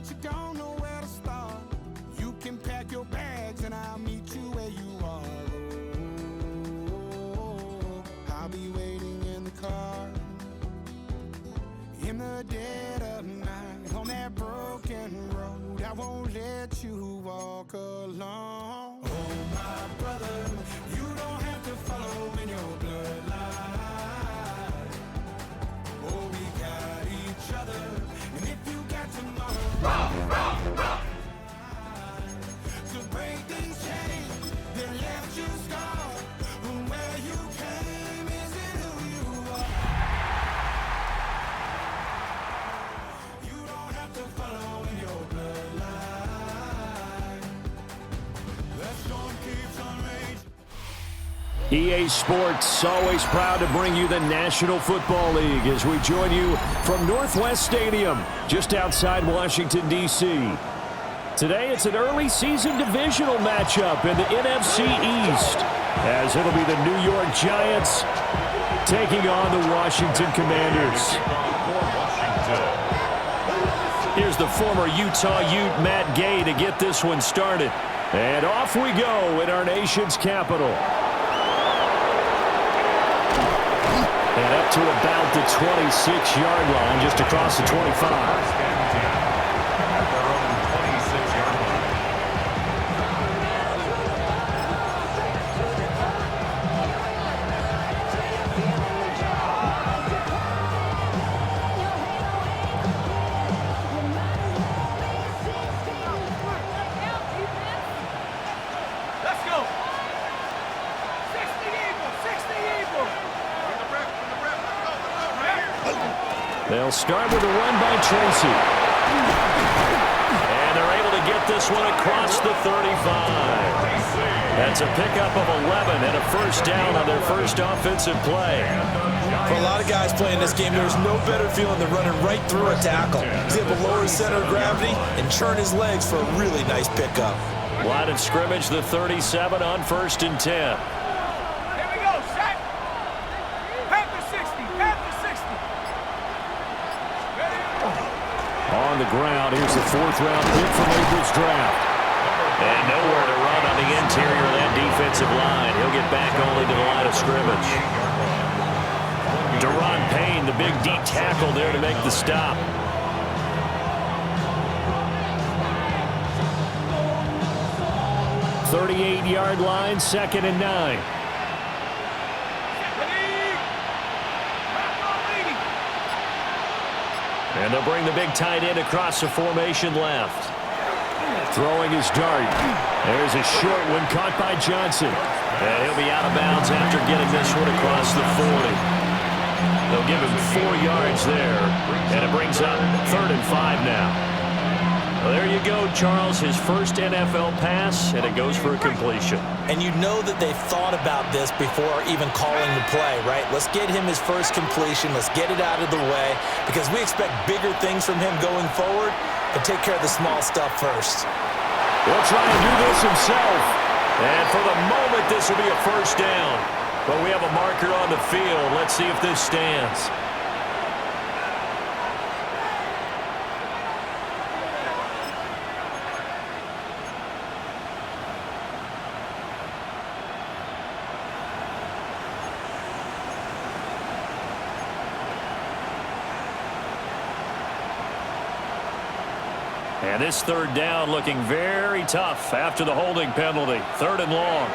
but you don't know where to start. You can pack your bags and I'll meet you where you are. Oh, I'll be waiting in the car in the dead of night on that broken road. I won't let you walk alone. Oh, my brother, you don't have to follow in your bloodline. Oh, we got each other, and if you got tomorrow to break these chains that left you scarred from where you came isn't who you are. You don't have to follow in your bloodline. The storm keeps on raging. EA Sports, always proud to bring you the National Football League as we join you from Northwest Stadium, just outside Washington, D.C. Today, it's an early season divisional matchup in the NFC East, as it'll be the New York Giants taking on the Washington Commanders. Here's the former Utah Ute, Matt Gay, to get this one started. And off we go in our nation's capital. And up to about the 26-yard line, just across the 25. They'll start with a run by Tracy. And they're able to get this one across the 35. That's a pickup of 11 and a first down on their first offensive play. For a lot of guys playing this game, there's no better feeling than running right through a tackle. He's able to lower his center of gravity and churn his legs for a really nice pickup. Line of scrimmage, the 37 on 1st and 10. On the ground, here's the 4th-round pick from April's draft. And nowhere to run on the interior of that defensive line. He'll get back only to the line of scrimmage. Deron Payne, the big D tackle there to make the stop. .38-yard line, 2nd and 9. And they'll bring the big tight end across the formation left. Throwing his dart. There's a short one caught by Johnson. And he'll be out of bounds after getting this one across the 40. They'll give him 4 yards there. And it brings up 3rd and 5 now. Well, there you go, Charles. His first NFL pass, and it goes for a completion. And you know that they thought about this before even calling the play, right? Let's get him his first completion. Let's get it out of the way because we expect bigger things from him going forward, but take care of the small stuff first. He'll try and do this himself. And for the moment, this will be a first down. But we have a marker on the field. Let's see if this stands. And this 3rd down looking very tough after the holding penalty. 3rd and long.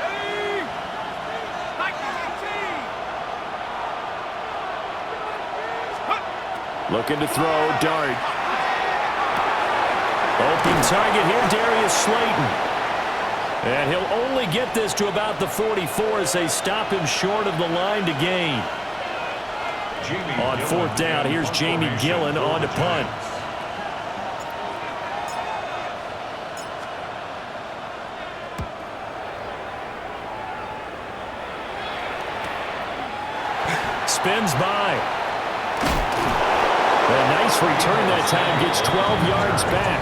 Looking to throw, dart. Open target here, Darius Slayton. And he'll only get this to about the 44 as they stop him short of the line to gain. On 4th down, here's Jamie Gillen on to punt. Spins by. A nice return that time, gets 12 yards back.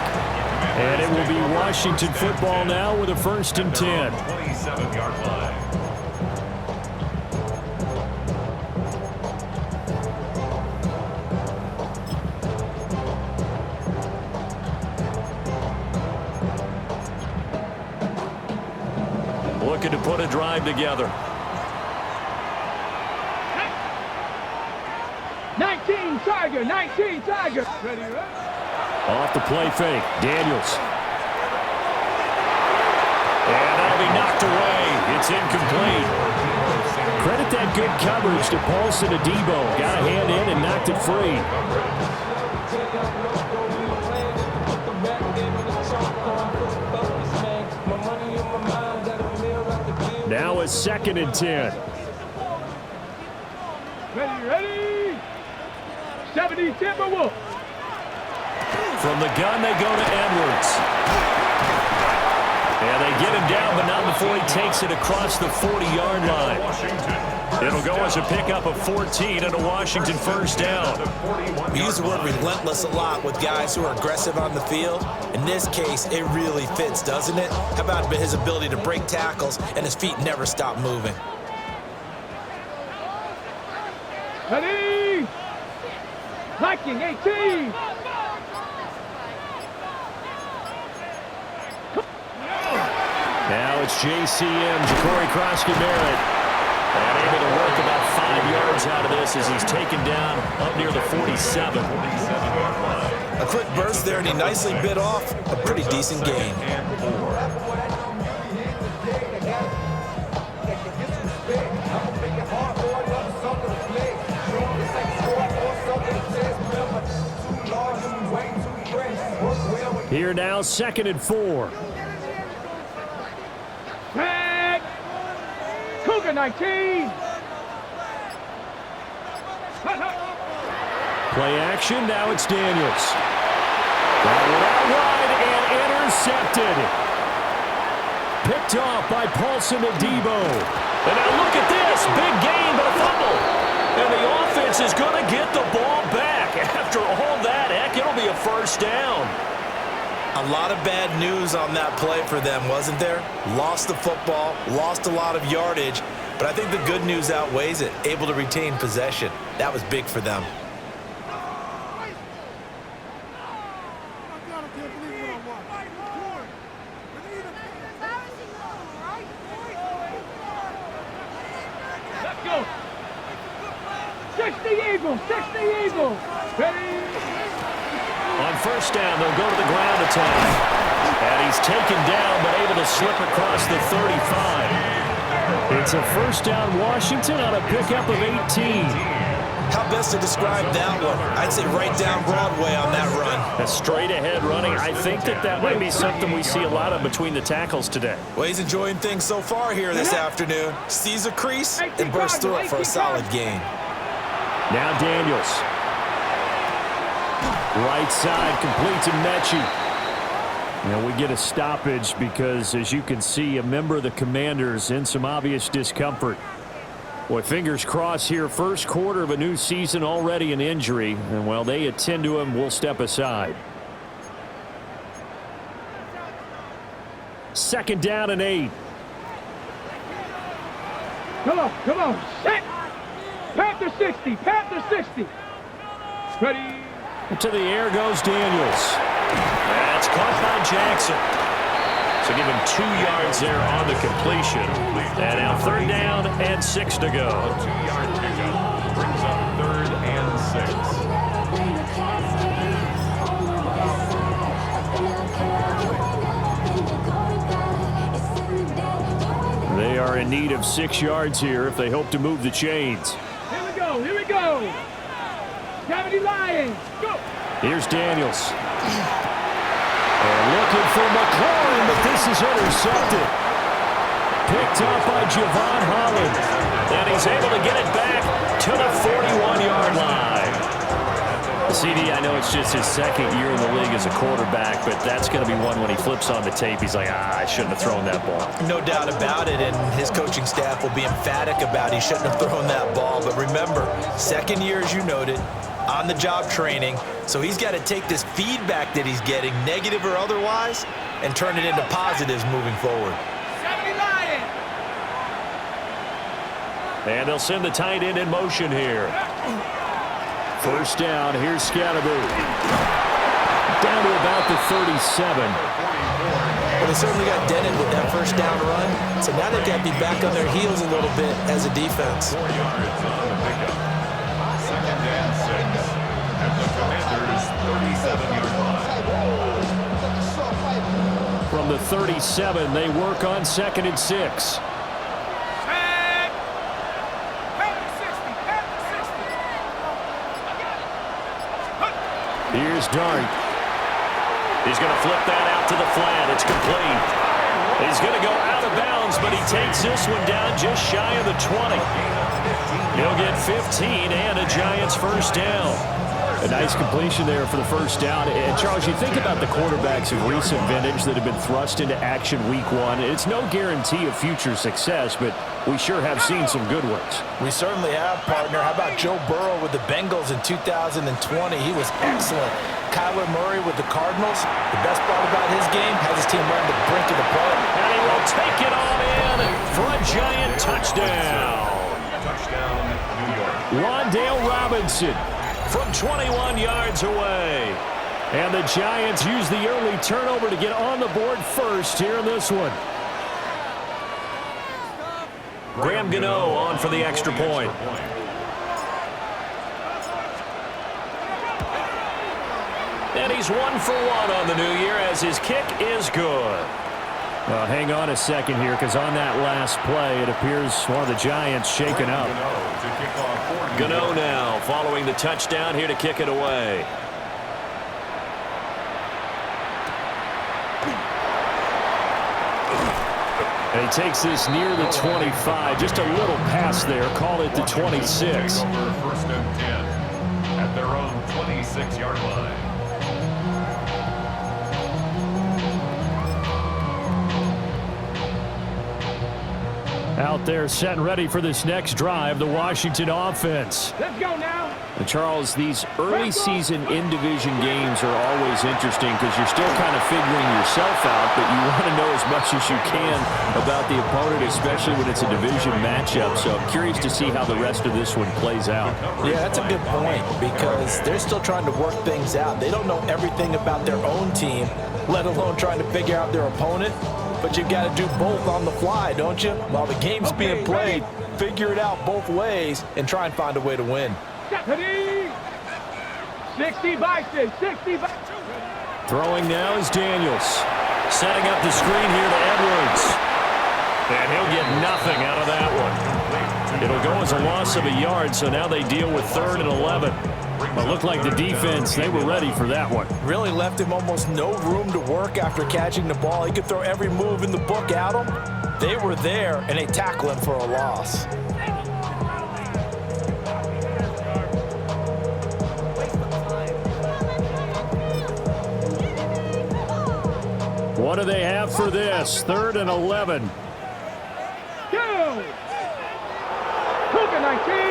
And it will be Washington football now with a 1st and 10. 27-yard line. a drive together. 19 Tiger, 19 Tiger. Ready, Off the play fake, Daniels. And that'll be knocked away. It's incomplete. Credit that good coverage to Paulson Adebo. Got a hand in and knocked it free. Now a 2nd and 10. Ready. 70 Timberwolves. From the gun, they go to Edwards. And they get him down, but not before he takes it across the 40-yard line. It'll go as a pickup of 14 and a Washington first down. We use the word relentless a lot with guys who are aggressive on the field. In this case, it really fits, doesn't it? How about his ability to break tackles and his feet never stop moving? Ready. Viking 18. Now it's JCM, Ja'Cory Cross-Merritt. And able to work about 5 yards out of this as he's taken down up near the 47. A quick burst there, and he nicely bit off a pretty decent gain. Here now, 2nd and 4. Tag. Cougar 19. Play action, now it's Daniels. Out wide and intercepted. Picked off by Paulson Adebo. And now look at this, big gain, but a fumble. And the offense is going to get the ball back. After all that, heck, it'll be a first down. A lot of bad news on that play for them, wasn't there? Lost the football, lost a lot of yardage, but I think the good news outweighs it. Able to retain possession. That was big for them. Let's go. 60 Eagles, 60 Eagles. Ready. On first down, they'll go to the ground attack. And he's taken down, but able to slip across the 35. It's a first down, Washington, on a pickup of 18. How best to describe that one? I'd say right down Broadway on that run. A straight-ahead running. I think that might be something we see a lot of between the tackles today. Well, he's enjoying things so far here this afternoon. Sees a crease and bursts through it for a solid gain. Now Daniels. Right side, complete to Mechie. And we get a stoppage because, as you can see, a member of the Commanders in some obvious discomfort. Boy, fingers crossed here. First quarter of a new season, already an injury. And while they attend to him, we'll step aside. 2nd down and 8. Come on, set. Panther 60, Panther 60. Ready. To the air goes Daniels. That's caught by Jackson. So give him 2 yards there on the completion. And now 3rd down and 6 to go. 2-yard pickup brings up 3rd and 6. They are in need of 6 yards here if they hope to move the chains. Here we go. Gravity Lions, go. Here's Daniels. And looking for McLaurin, but this is intercepted. Picked up by Javon Holland. And he's able to get it back to the 41-yard line. CD, I know it's just his 2nd year in the league as a quarterback, but that's going to be one when he flips on the tape. He's like, I shouldn't have thrown that ball. No doubt about it, and his coaching staff will be emphatic about he shouldn't have thrown that ball. But remember, 2nd year, as you noted, on-the-job training, so he's got to take this feedback that he's getting, negative or otherwise, and turn it into positives moving forward. And they'll send the tight end in motion here. First down, here's Scatterby. Down to about the 37. Well, they certainly got dented with that first down run, so now they've got to be back on their heels a little bit as a defense. 4 yards on the pickup. 2nd and 6 at the Commanders' 37-yard line. From the 37, they work on 2nd and 6. Here's Dart. He's going to flip that out to the flat. It's complete. He's going to go out of bounds, but he takes this one down just shy of the 20. He'll get 15 and a Giants first down. A nice completion there for the first down. And, Charles, you think about the quarterbacks of recent vintage that have been thrust into action week 1. It's no guarantee of future success, but we sure have seen some good ones. We certainly have, partner. How about Joe Burrow with the Bengals in 2020? He was excellent. Kyler Murray with the Cardinals. The best part about his game has his team right on the brink of the play. And he will take it on in for a Giant touchdown. Touchdown, New York. Wan'Dale Robinson from 21 yards away. And the Giants use the early turnover to get on the board first here in this one. Graham Gano on for the extra point. And he's 1 for 1 on the new year as his kick is good. Well, hang on a second here, because on that last play, it appears one of the Giants shaken up. Gano now following the touchdown here to kick it away. And he takes this near the 25, just a little pass there, call it the 26. Over 1st and 10 at their own 26-yard line. Out there set and ready for this next drive, the Washington offense. Let's go now. And Charles, these early season in-division games are always interesting because you're still kind of figuring yourself out, but you want to know as much as you can about the opponent, especially when it's a division matchup. So I'm curious to see how the rest of this one plays out. Yeah, that's a good point because they're still trying to work things out. They don't know everything about their own team, let alone trying to figure out their opponent. But you've got to do both on the fly, don't you? While the game's being played, figure it out both ways and try and find a way to win. 60 by 6, 60 by 2. Throwing now is Daniels. Setting up the screen here to Edwards. And he'll get nothing out of that one. It'll go as a loss of a yard, so now they deal with 3rd and 11. But looked like the defense, they were ready for that one. Really left him almost no room to work after catching the ball. He could throw every move in the book at him. They were there, and they tackle him for a loss. What do they have for this? 3rd and 11. Go! Cougar 19!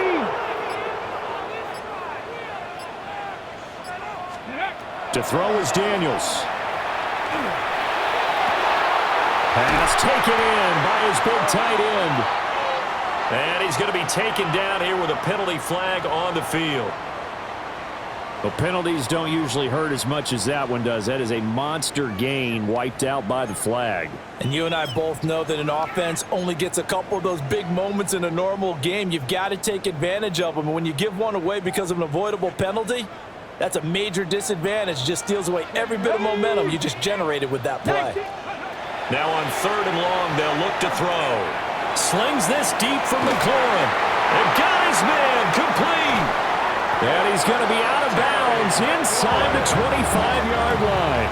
To throw is Daniels. Pass taken in by his big tight end. And he's going to be taken down here with a penalty flag on the field. The penalties don't usually hurt as much as that one does. That is a monster gain wiped out by the flag. And you and I both know that an offense only gets a couple of those big moments in a normal game. You've got to take advantage of them. And when you give one away because of an avoidable penalty, that's a major disadvantage. Just steals away every bit of momentum you just generated with that play. Now on 3rd and long, they'll look to throw. Slings this deep from McLaurin. And got his man complete. And he's going to be out of bounds inside the 25-yard line.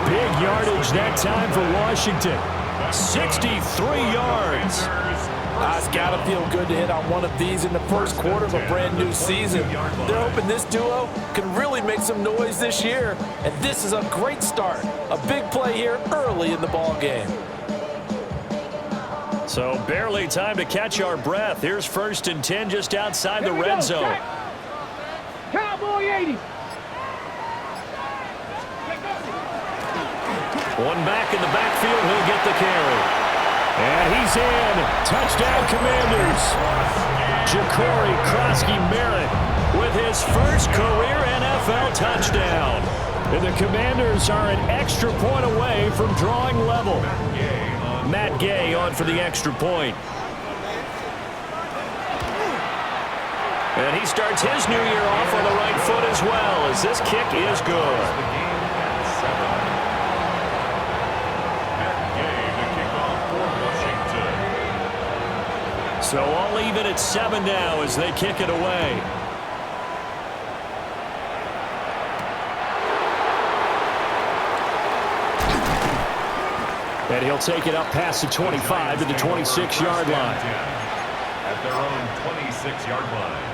Big yardage that time for Washington. 63 yards. It's got to feel good to hit on one of these in the first quarter of a brand new season. They're hoping this duo can really make some noise this year. And this is a great start. A big play here early in the ball game. So barely time to catch our breath. Here's 1st and 10 just outside the red zone. Cowboy 80. One back in the backfield, he'll get the carry. And he's in. Touchdown, Commanders. Ja'Cory Krosky-Merritt with his first career NFL touchdown. And the Commanders are an extra point away from drawing level. Matt Gay on for the extra point. And he starts his new year off on the right foot as well, as this kick is good. So all even at 7 now as they kick it away. And he'll take it up past the 25 to the 26-yard line. At their own 26-yard line.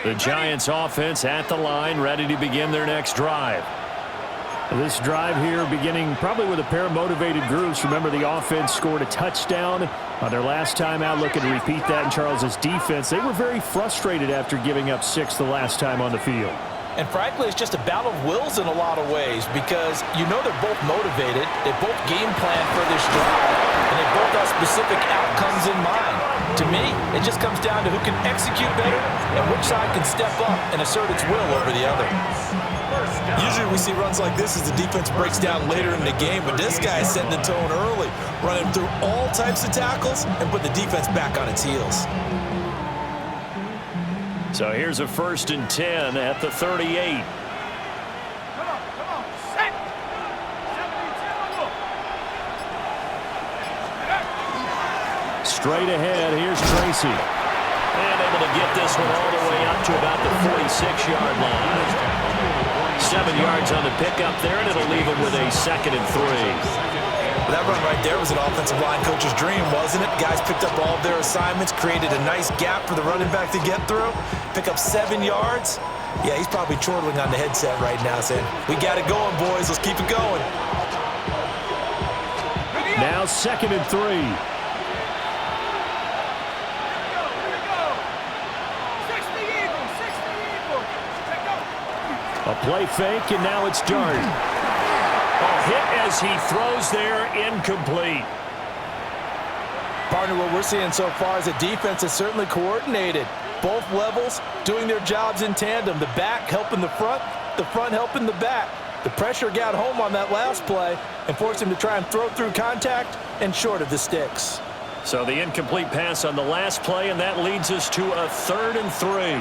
The Giants offense at the line, ready to begin their next drive. This drive here beginning probably with a pair of motivated groups. Remember, the offense scored a touchdown on their last time out. Looking to repeat that in Charles's defense. They were very frustrated after giving up 6 the last time on the field. And frankly, it's just a battle of wills in a lot of ways because you know they're both motivated. They both game plan for this drive, and they both have specific outcomes in mind. To me, it just comes down to who can execute better and which side can step up and assert its will over the other. Usually we see runs like this as the defense breaks down later in the game, but this guy is setting the tone early, running through all types of tackles and put the defense back on its heels. So here's a 1st and 10 at the 38. Straight ahead, here's Tracy. And able to get this one all the way up to about the 46-yard line. 7 yards on the pickup there, and it'll leave him with a 2nd and 3. Well, that run right there was an offensive line coach's dream, wasn't it? Guys picked up all of their assignments, created a nice gap for the running back to get through, pick up 7 yards. Yeah, he's probably chortling on the headset right now saying, we got it going, boys. Let's keep it going. Now 2nd and 3. A play fake, and now it's Dart. A hit as he throws there, incomplete. Partner, what we're seeing so far is a defense is certainly coordinated. Both levels doing their jobs in tandem. The back helping the front helping the back. The pressure got home on that last play and forced him to try and throw through contact and short of the sticks. So the incomplete pass on the last play, and that leads us to a 3rd and 3.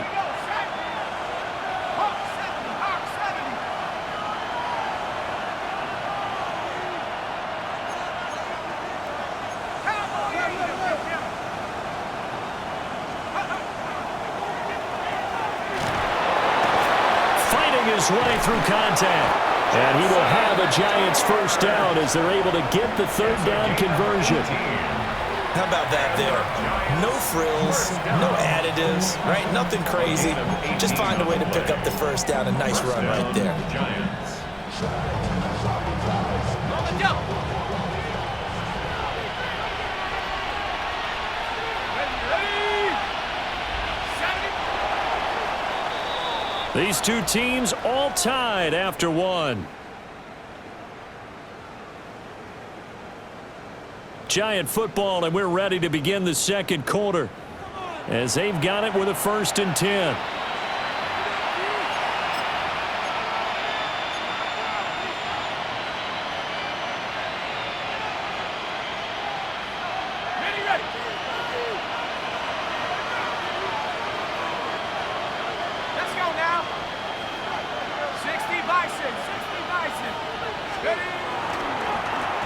His way through contact, and he will have a Giants 1st down as they're able to get the 3rd down conversion. How about that there? No frills, no additives, right? Nothing crazy. Just find a way to pick up the 1st down. A nice run right there. These two teams all tied after 1. Giant football, and we're ready to begin the 2nd quarter as they've got it with a 1st and 10.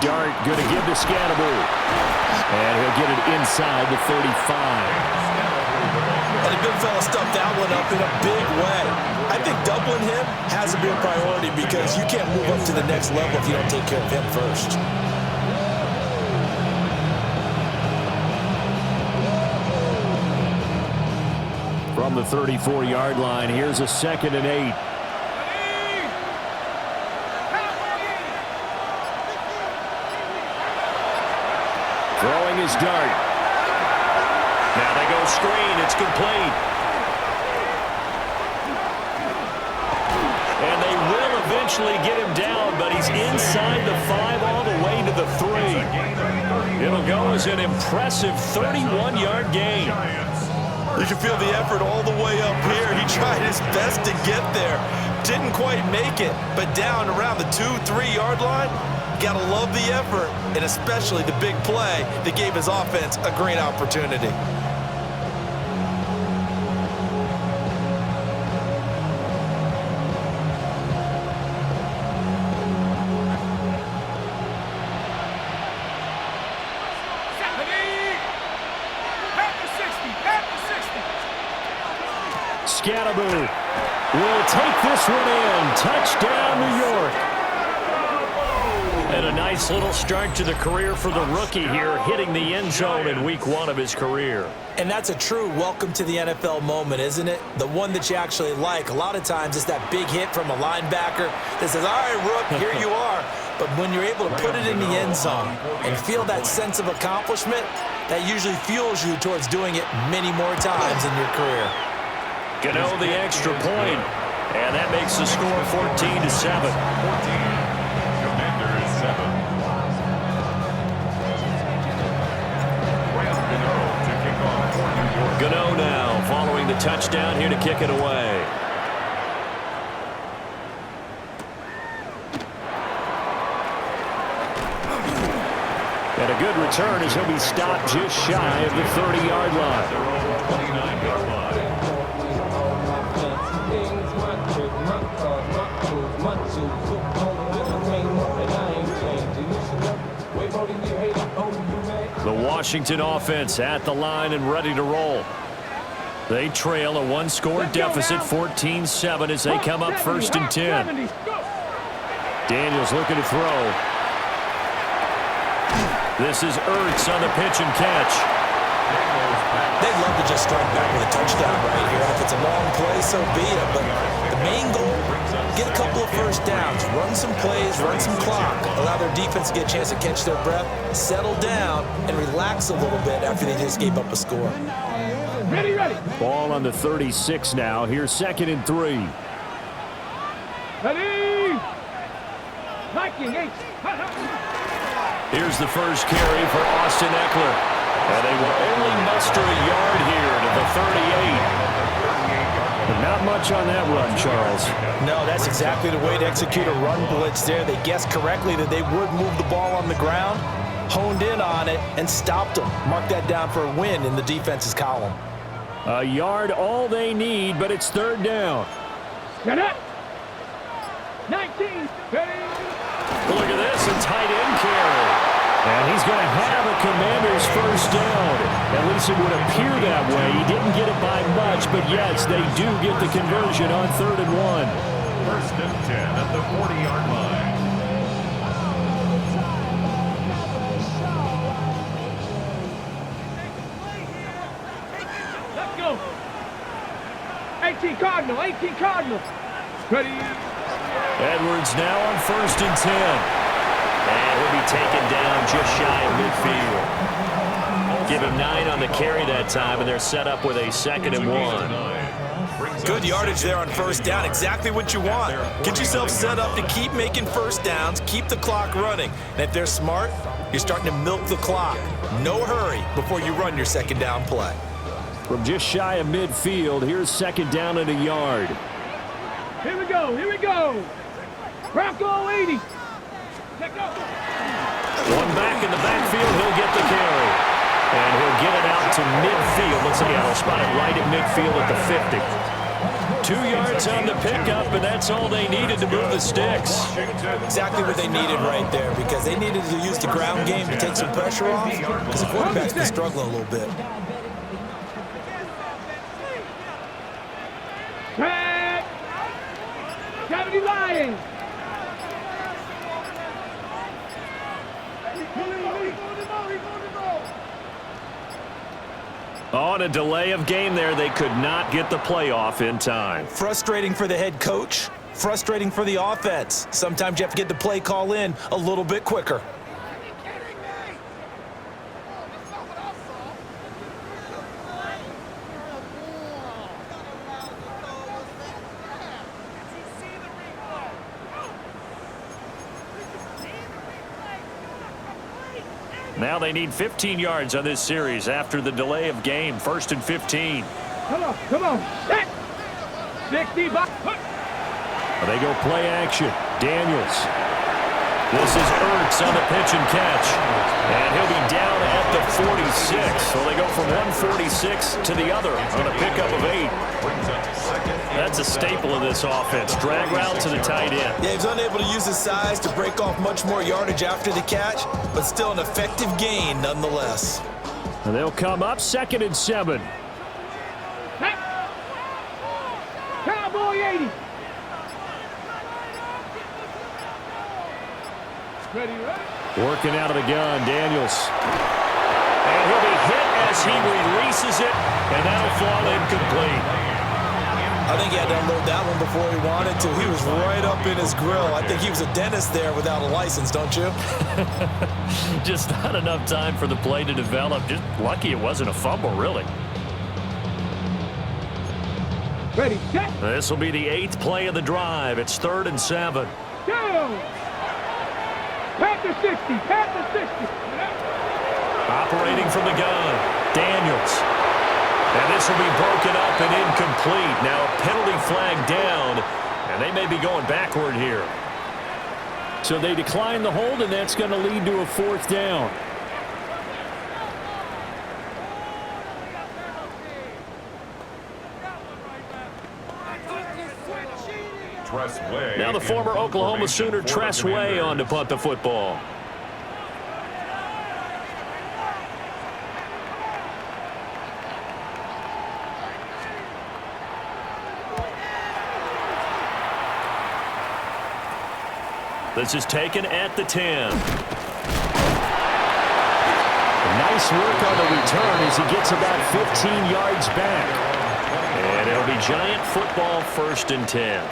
Dart going to give to Scatterbury. And he'll get it inside the 35. And the big fella stuffed that one up in a big way. I think doubling him has to be a priority because you can't move up to the next level if you don't take care of him first. From the 34-yard line, here's a 2nd and 8. Throwing his Dart. Now they go screen. It's complete. And they will eventually eventually get him down, but he's inside the 5 all the way to the 3. It'll go as an impressive 31-yard gain. You can feel the effort all the way up here. He tried his best to get there. Didn't quite make it, but down around the 2-3 yard line, gotta love the effort, and especially the big play that gave his offense a great opportunity. Scatterboo will take this one in. Touchdown, New York. And a nice little start to the career for the rookie here, hitting the end zone in week 1 of his career. And that's a true welcome to the NFL moment, isn't it? The one that you actually like. A lot of times it's that big hit from a linebacker that says, all right, Rook, here you are. But when you're able to put it in the end zone and feel that sense of accomplishment, that usually fuels you towards doing it many more times in your career. Gano the extra point, and that makes the score 14-7. 14. Commanders 7. Graham Gano to kick off for New York. Gano now following the touchdown here to kick it away. And a good return as he'll be stopped just shy of the 30-yard line. 29-yard line. The Washington offense at the line and ready to roll. They trail a 1-score deficit, 14-7, as they come up 1st and 10. Daniels looking to throw. This is Ertz on the pitch and catch. They'd love to just strike back with a touchdown right here. If it's a long play, so be it. But the main goal, get a couple of first downs, run some plays, run some clock, allow their defense to get a chance to catch their breath, settle down, and relax a little bit after they just gave up a score. Ready. Ball on the 36 now. Here's 2nd and 3. Ready. Hiking, 8. Here's the first carry for Austin Eckler. And they will only muster a yard here to the 38. But not much on that run, Charles. No, that's exactly the way to execute a run blitz there. They guessed correctly that they would move the ball on the ground, honed in on it, and stopped them. Mark that down for a win in the defense's column. A yard all they need, but it's 3rd down. Get up. 19. Look at this, a tight end carry. And he's going to have a Commander's first down. At least it would appear that way. He didn't get it by much, but yes, they do get the conversion on 3rd and 1. 1st and 10 at the 40-yard line. Let's go. 18 Cardinal. Ready. Edwards now on 1st and 10. And he'll be taken down just shy of midfield. Give him 9 on the carry that time, and they're set up with a 2nd and 1. Good yardage there on 1st down. Exactly what you want. Get yourself set up to keep making first downs, keep the clock running. And if they're smart, you're starting to milk the clock. No hurry before you run your 2nd down play. From just shy of midfield, here's 2nd down and a yard. Here we go. Bronco 80. One back in the backfield, he'll get the carry. And he'll get it out to midfield. Looks like he'll spot it right at midfield at the 50. 2 yards on the pickup, and that's all they needed to move the sticks. Exactly what they needed right there, because they needed to use the ground game to take some pressure off, because the quarterback's been struggling a little bit. Track. 70 Lions. On a delay of game there, they could not get the playoff in time. Frustrating for the head coach, frustrating for the offense. Sometimes you have to get the play call in a little bit quicker. Now they need 15 yards on this series after the delay of game. 1st and 15. Come on. Set. 60 by. They go play action. Daniels. This is Ertz on the pitch and catch. And he'll be down at the 46. So they go from 146 to the other on a pickup of 8. That's a staple of this offense. Drag route to the tight end. Yeah, he was unable to use his size to break off much more yardage after the catch, but still an effective gain nonetheless. And they'll come up 2nd and 7. Cowboy 80. Ready. Working out of the gun, Daniels. And he'll be hit as he releases it, and that'll fall incomplete. I think he had to unload that one before he wanted to. He was right up in his grill. I think he was a dentist there without a license, don't you? Just not enough time for the play to develop. Just lucky it wasn't a fumble, really. Ready, set. This will be the 8th play of the drive. It's 3rd and 7. Go. Panther 60. Panther 60. Operating from the gun, Daniels. And this will be broken up and incomplete. Now a penalty flag down, and they may be going backward here. So they decline the hold, and that's going to lead to a 4th down. Now the former Oklahoma Sooner Tress Way on to punt the football. This is taken at the 10. Nice work on the return as he gets about 15 yards back. And it'll be Giant football, 1st and 10.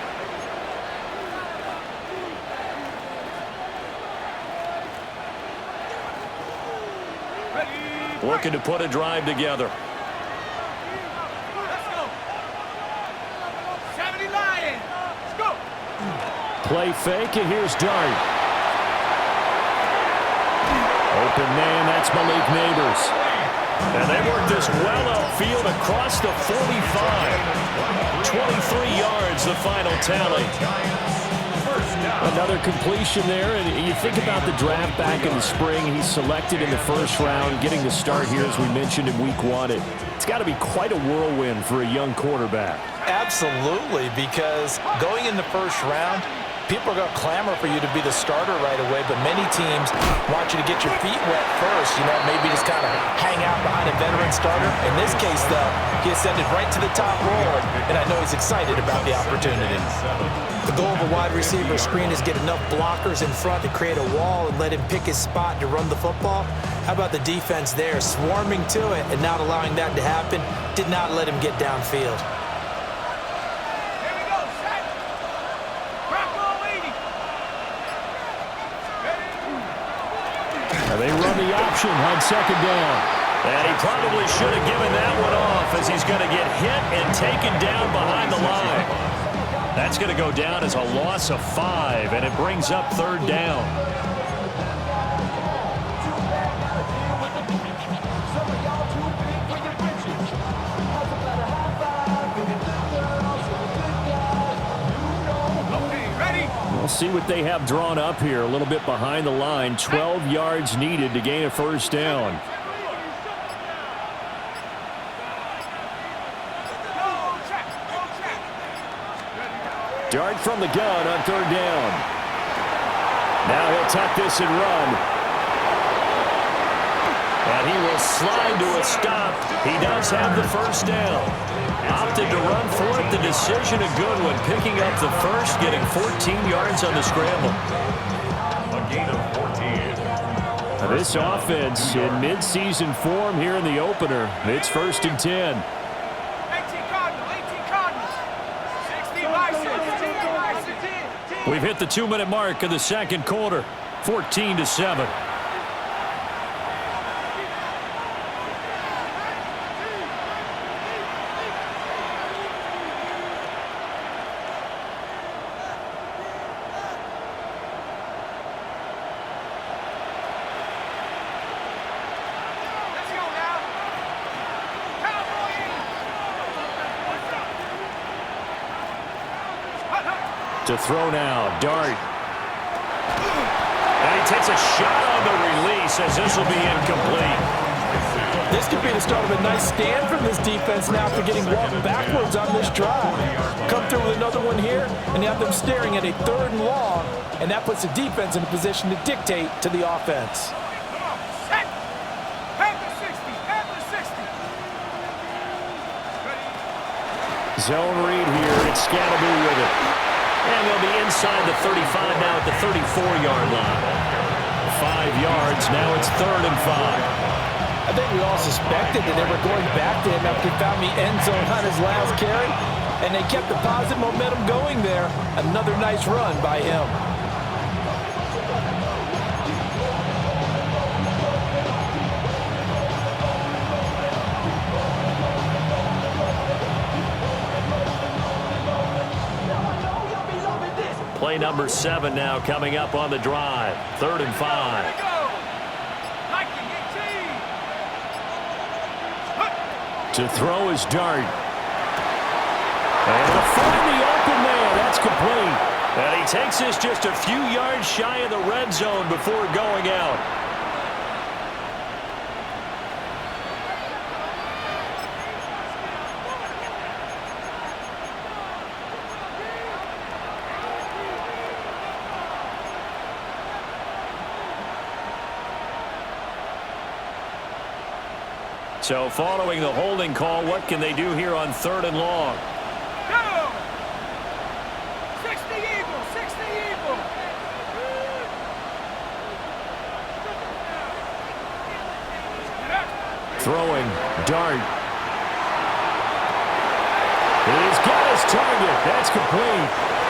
Looking to put a drive together. Let's go. 70 Lions. Let's go. Play fake, and here's Dart. Open man, that's Malik Neighbors. And they work this well upfield across the 45. 23 yards, the final tally. Another completion there, and you think about the draft back in the spring. He's selected in the 1st round, getting the start here, as we mentioned, in week 1. It's got to be quite a whirlwind for a young quarterback. Absolutely, because going in the 1st round, people are going to clamor for you to be the starter right away, but many teams want you to get your feet wet first, maybe just kind of hang out behind a veteran starter. In this case, though, he ascended right to the top roll, and I know he's excited about the opportunity. The goal of a wide receiver screen is get enough blockers in front to create a wall and let him pick his spot to run the football. How about the defense there, swarming to it and not allowing that to happen? Did not let him get downfield. Here we go. Set. Bravo 80. Now they run the option on 2nd down. And he probably should have given that one off, as he's going to get hit and taken down behind the line. That's going to go down as a loss of 5, and it brings up 3rd down. We'll see what they have drawn up here. A little bit behind the line. 12 yards needed to gain a 1st down. Dart from the gun on 3rd down. Now he'll tuck this and run. And he will slide to a stop. He does have the 1st down. Opted to run for it. The decision a good one. Picking up the 1st, getting 14 yards on the scramble. A gain of 14. Now this offense in midseason form here in the opener. It's 1st and 10. We've hit the 2-minute mark of the 2nd quarter. 14-7. To throw now, Dart. And he takes a shot on the release as this will be incomplete. This could be the start of a nice stand from this defense now after getting walked backwards on this drive. Come through with another one here, and you have them staring at a 3rd and long, and that puts the defense in a position to dictate to the offense. Zone read here. It's Scatterby with it. And they'll be inside the 35 now at the 34-yard line. 5 yards. Now it's 3rd and 5. I think we all suspected that they were going back to him after he found the end zone on his last carry, and they kept the positive momentum going there. Another nice run by him. Play number 7 now coming up on the drive. 3rd and 5. To throw is Dart. And to find the open man. That's complete. And he takes this just a few yards shy of the red zone before going out. So following the holding call, what can they do here on 3rd and long? Go! 60 Eagles, 60 Eagles. Throwing, Dart. He's got his target. That's complete.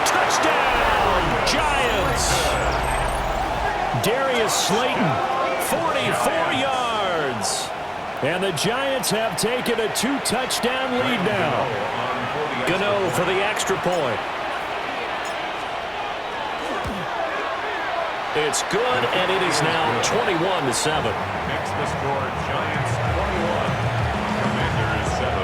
Touchdown, Giants! Darius Slayton, 44 yards. And the Giants have taken a 2-touchdown lead now. Gano for the extra point. It's good, and it is now 21-7. Next to score, Giants 21, Commanders 7.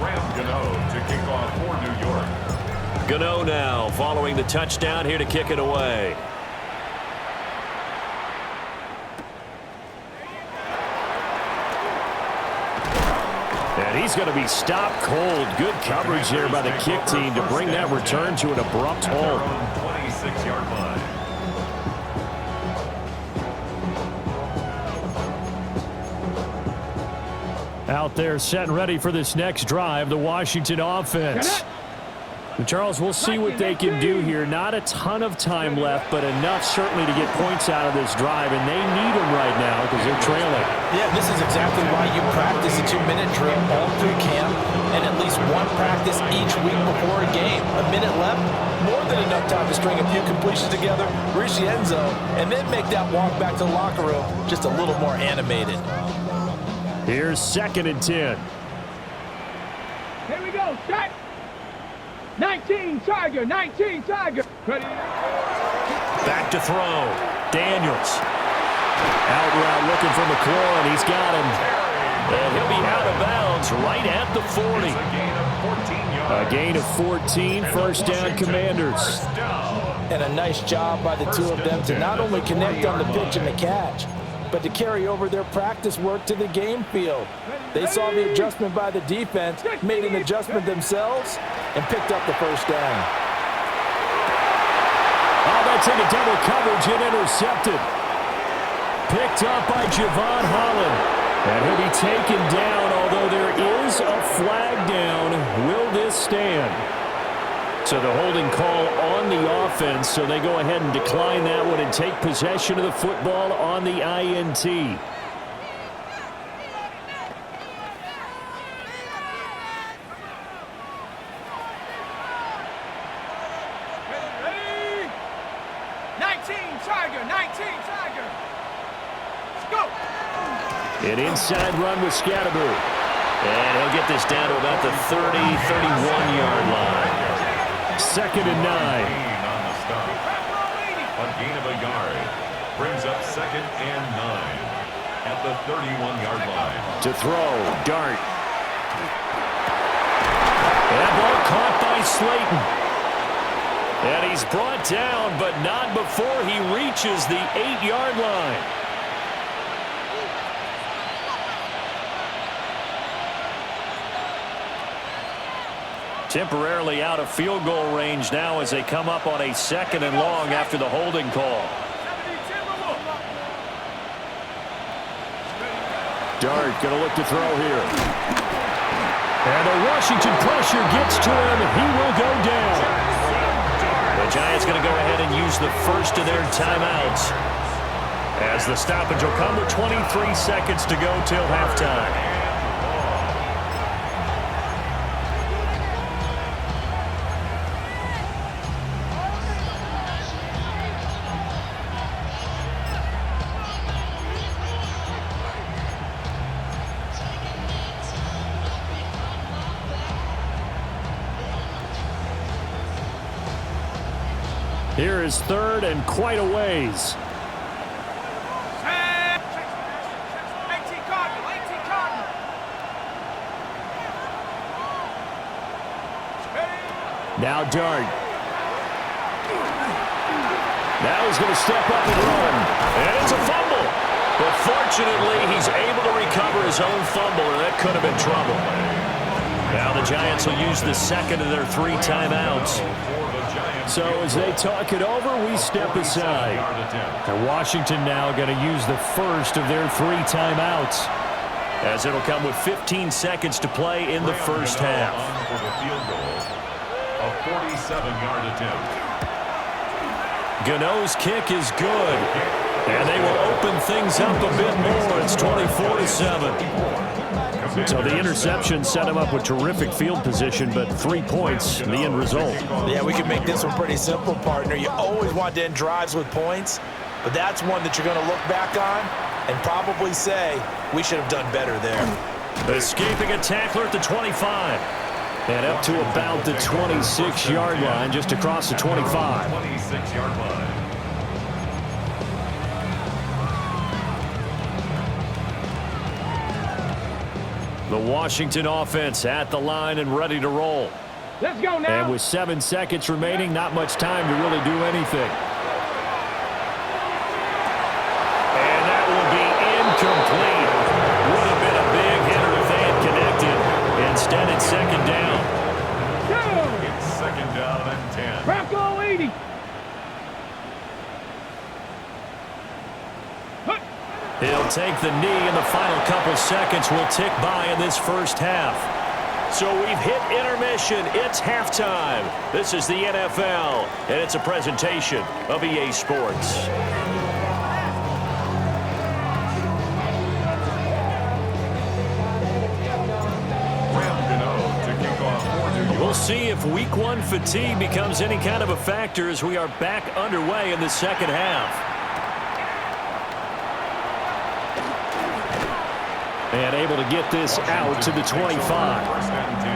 Graham Gano to kick off for New York. Gano now following the touchdown here to kick it away. And he's going to be stopped cold. Good coverage there by the kick team to bring that return to an abrupt halt. 26-yard line. Out there set and ready for this next drive, the Washington offense. And Charles, we'll see what they can do here. Not a ton of time left, but enough certainly to get points out of this drive, and they need them right now because they're trailing. Yeah, this is exactly why you practice a 2-minute drill all through camp and at least one practice each week before a game. A minute left, more than enough time to string a few completions together, reach the end zone, and then make that walk back to the locker room just a little more animated. Here's 2nd and 10. Here we go, set. 19 Tiger, 19 Tiger. Ready? Back to throw. Daniels. Out route looking for McLaurin. He's got him. And he'll be out of bounds right at the 40. A gain of 14. First down, Commanders. And a nice job by the two of them to not only connect on the pitch and the catch, but to carry over their practice work to the game field. They saw the adjustment by the defense, made an adjustment themselves, and picked up the first down. Oh, that's into double coverage and intercepted. Picked up by Javon Holland. And he'll be taken down, although there is a flag down. Will this stand? So the holding call on the offense, so they go ahead and decline that one and take possession of the football on the INT. Ready? 19 Tiger, 19 Tiger. Let's go. An inside run with Scatterby. And he'll get this down to about the 30, 31-yard line. 2nd and 9. On the stop. A gain of a yard. Brings up 2nd and 9 at the 31-yard line. To throw, Dart. He's brought down, but not before he reaches the 8-yard line. Temporarily out of field goal range now as they come up on a 2nd and long after the holding call. Dart going to look to throw here. And the Washington pressure gets to him, and he will go down. The Giants going to go ahead and use the first of their timeouts, as the stoppage will come with 23 seconds to go till halftime. Here is 3rd and quite a ways. Now Dart. Now he's going to step up and run. And it's a fumble. But fortunately, he's able to recover his own fumble, or that could have been trouble. Now the Giants will use the 2nd of their 3 timeouts. So as they talk it over, we step aside. And Washington now going to use the first of their 3 timeouts, as it'll come with 15 seconds to play in the first half. For the field goal, a 47-yard attempt. Gano's kick is good, and they will open things up a bit more. It's 24-7. So the interception set him up with terrific field position, but 3 points, the end result. Yeah, we can make this one pretty simple, partner. You always want to end drives with points, but that's one that you're going to look back on and probably say, we should have done better there. Escaping a tackler at the 25. And up to about the 26-yard line, just across the 25. 26-yard line. The Washington offense at the line and ready to roll. Let's go now. And with 7 seconds remaining, not much time to really do anything. And that will be incomplete. Would have been a big hitter if they had connected. Instead, it's 2nd down. It's 2nd down and 10. Bronco 80. He'll take the knee, and the final couple seconds will tick by in this first half. So we've hit intermission. It's halftime. This is the NFL, and it's a presentation of EA Sports. We'll see if Week 1 fatigue becomes any kind of a factor as we are back underway in the second half. And able to get this out to the 25. 1st and 10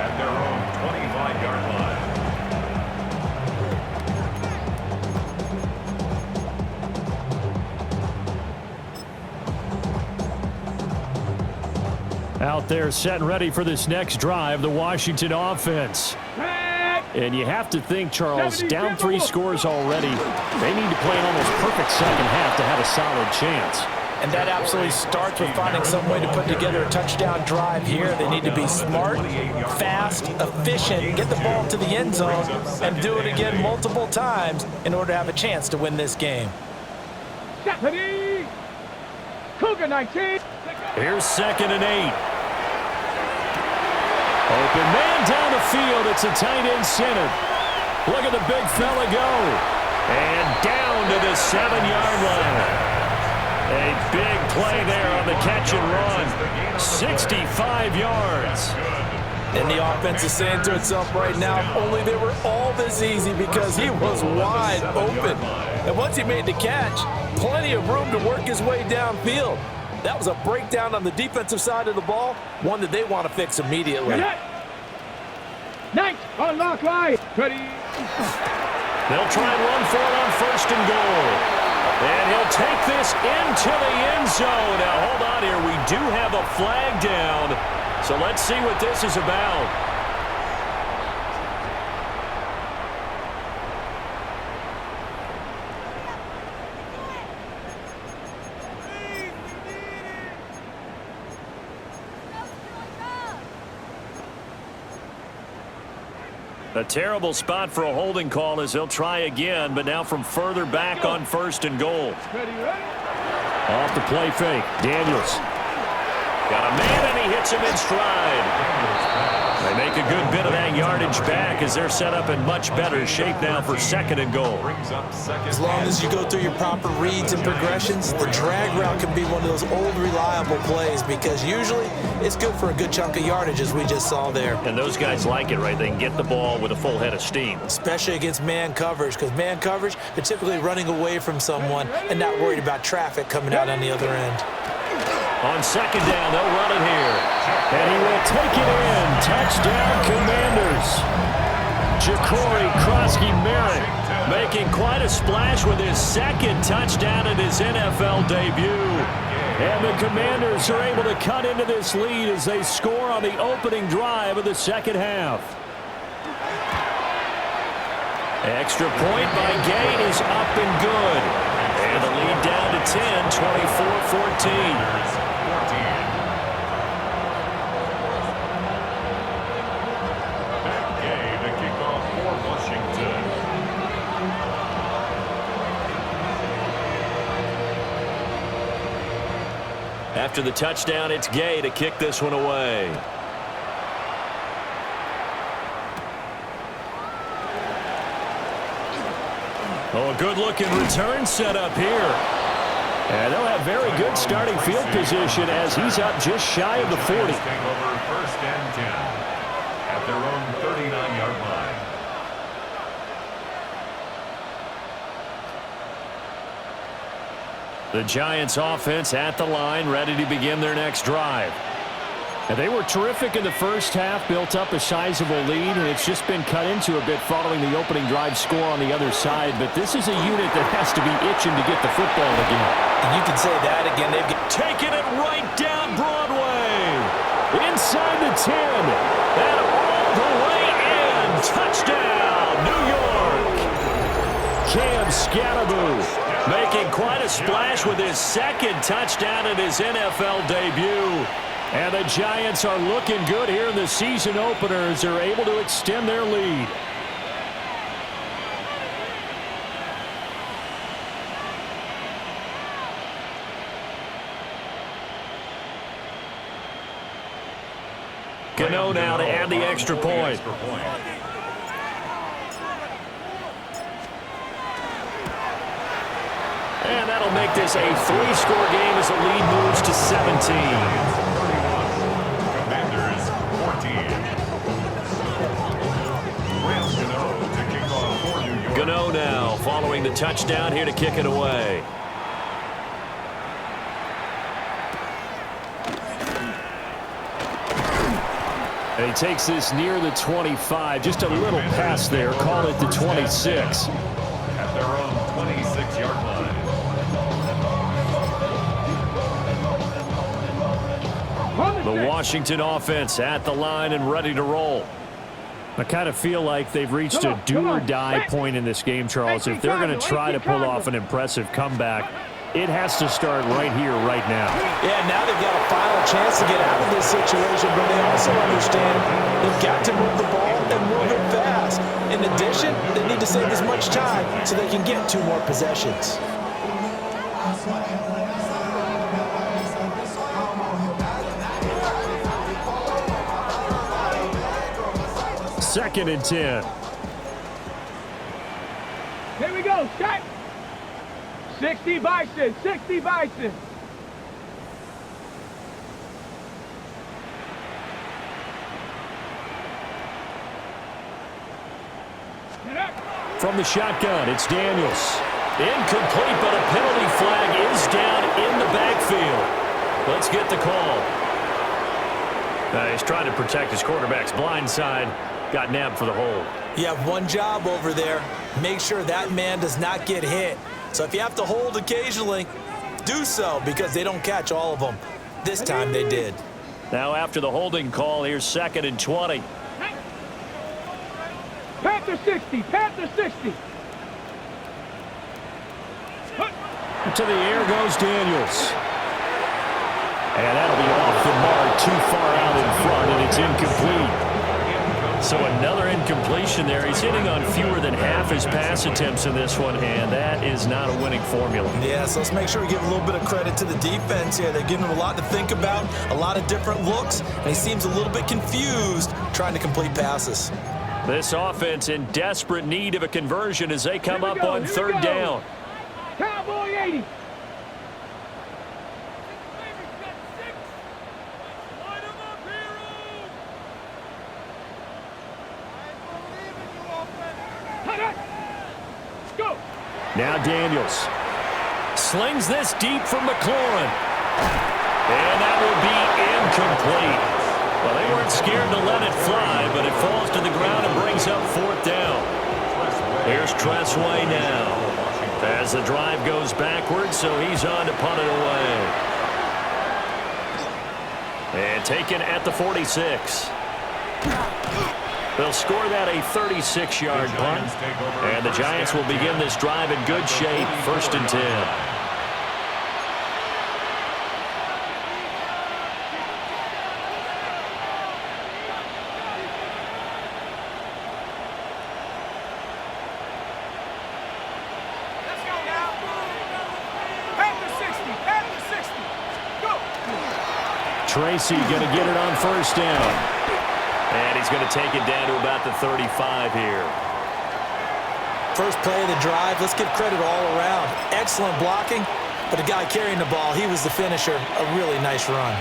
at their own 25-yard line. Out there set and ready for this next drive, the Washington offense. And you have to think, Charles, down 3 scores already. They need to play an almost perfect second half to have a solid chance. And that absolutely starts with finding some way to put together a touchdown drive here. They need to be smart, fast, efficient, get the ball to the end zone, and do it again multiple times in order to have a chance to win this game. Stephanie! Cougar 19. Here's 2nd and 8. Open man down the field. It's a tight end center. Look at the big fella go. And down to the 7-yard line. A big play there on the catch and run. 65 yards. And the offense is saying to itself right now, if only they were all this easy, because he was wide open. And once he made the catch, plenty of room to work his way downfield. That was a breakdown on the defensive side of the ball, one that they want to fix immediately. Knight on lock right. Ready. They'll try and run for it on 1st and goal. And he'll take this into the end zone. Now, hold on here. We do have a flag down. So let's see what this is about. A terrible spot for a holding call as he'll try again, but now from further back on 1st and goal. Off the play fake. Daniels. Got a man, and he hits him in stride. They make a good bit of that yardage back as they're set up in much better shape now for 2nd and goal. As long as you go through your proper reads and progressions, the drag route can be one of those old reliable plays because usually it's good for a good chunk of yardage as we just saw there. And those guys like it, right? They can get the ball with a full head of steam. Especially against man coverage because man coverage, they're typically running away from someone and not worried about traffic coming out on the other end. On 2nd down, they'll run it here. And he will take it in. Touchdown, Commanders. Ja'Cory Krosky-Merritt making quite a splash with his 2nd touchdown in his NFL debut. And the Commanders are able to cut into this lead as they score on the opening drive of the 2nd half. Extra point by Gay is up and good. And the lead down to 10, 24-14. After the touchdown, it's Gay to kick this one away. Oh, a good-looking return set up here. And they'll have very good starting field position as he's up just shy of the 40. Over 1st and 10 at their own 39-yard line. The Giants offense at the line, ready to begin their next drive. And they were terrific in the first half, built up a sizable lead, and it's just been cut into a bit following the opening drive score on the other side. But this is a unit that has to be itching to get the football again. And you can say that again. They've taken it right down Broadway. Inside the 10. And all the way in. Touchdown, New York. Cam Scatteraboo making quite a splash with his 2nd touchdown in his NFL debut. And the Giants are looking good here in the season opener as they're able to extend their lead. Gano now to add the extra point. And that'll make this a 3-score game as the lead moves to 17. Commanders 14. Gano now following the touchdown here to kick it away. And he takes this near the 25. Just a little pass there. Call it the 26. At their own 26-yard line. The Washington offense at the line and ready to roll. I kind of feel like they've reached a do-or-die point in this game, Charles. If they're going to try to pull off an impressive comeback, it has to start right here, right now. Yeah, now they've got a final chance to get out of this situation, but they also understand they've got to move the ball and move it fast. In addition, they need to save as much time so they can get 2 more possessions. Second and 10. Here we go, set. 60 Bison, 60 Bison. From the shotgun, it's Daniels. Incomplete, but a penalty flag is down in the backfield. Let's get the call. He's trying to protect his quarterback's blind side. Got nabbed for the hold. You have one job over there. Make sure that man does not get hit. So if you have to hold occasionally, do so because they don't catch all of them. This time they did. Now after the holding call, here's 2nd and 20. Panther 60, Panther 60. To the air goes Daniels. And that'll be off the mark, too far out in front, and it's incomplete. So another incompletion there. He's hitting on fewer than half his pass attempts in this one, and that is not a winning formula. Yeah, so let's make sure we give a little bit of credit to the defense here. They're giving him a lot to think about, a lot of different looks, and he seems a little bit confused trying to complete passes. This offense in desperate need of a conversion as they come up on third down. Cowboy 80. Now Daniels slings this deep from McLaurin. And that will be incomplete. Well, they weren't scared to let it fly, but it falls to the ground and brings up fourth down. Here's Tressway now. As the drive goes backwards, so he's on to punt it away. And taken at the 46. They'll score that a 36-yard punt. And the Giants will begin this drive in good shape, 1st and 10. Let's go now. Panther 60. Panther 60. Go. Tracy going to get it on 1st down. And he's going to take it down to about the 35 here. First play of the drive, let's give credit all around. Excellent blocking, but the guy carrying the ball, he was the finisher. A really nice run.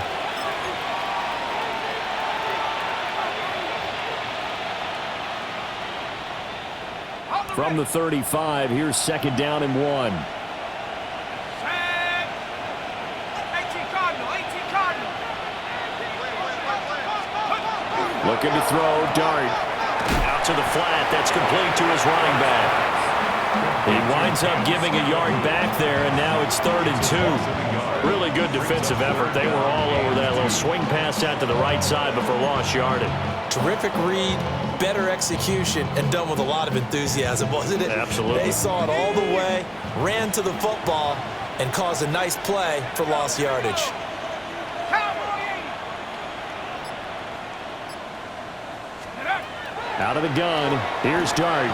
From the 35, here's 2nd down and 1. 18 Cardinal. 18 Cardinal. Looking to throw, Dart. Out to the flat, that's complete to his running back. He winds up giving a yard back there, and now it's 3rd and 2. Really good defensive effort. They were all over that little swing pass out to the right side before lost yardage. Terrific read, better execution, and done with a lot of enthusiasm, wasn't it? Absolutely. They saw it all the way, ran to the football, and caused a nice play for lost yardage. Out of the gun, here's Dart.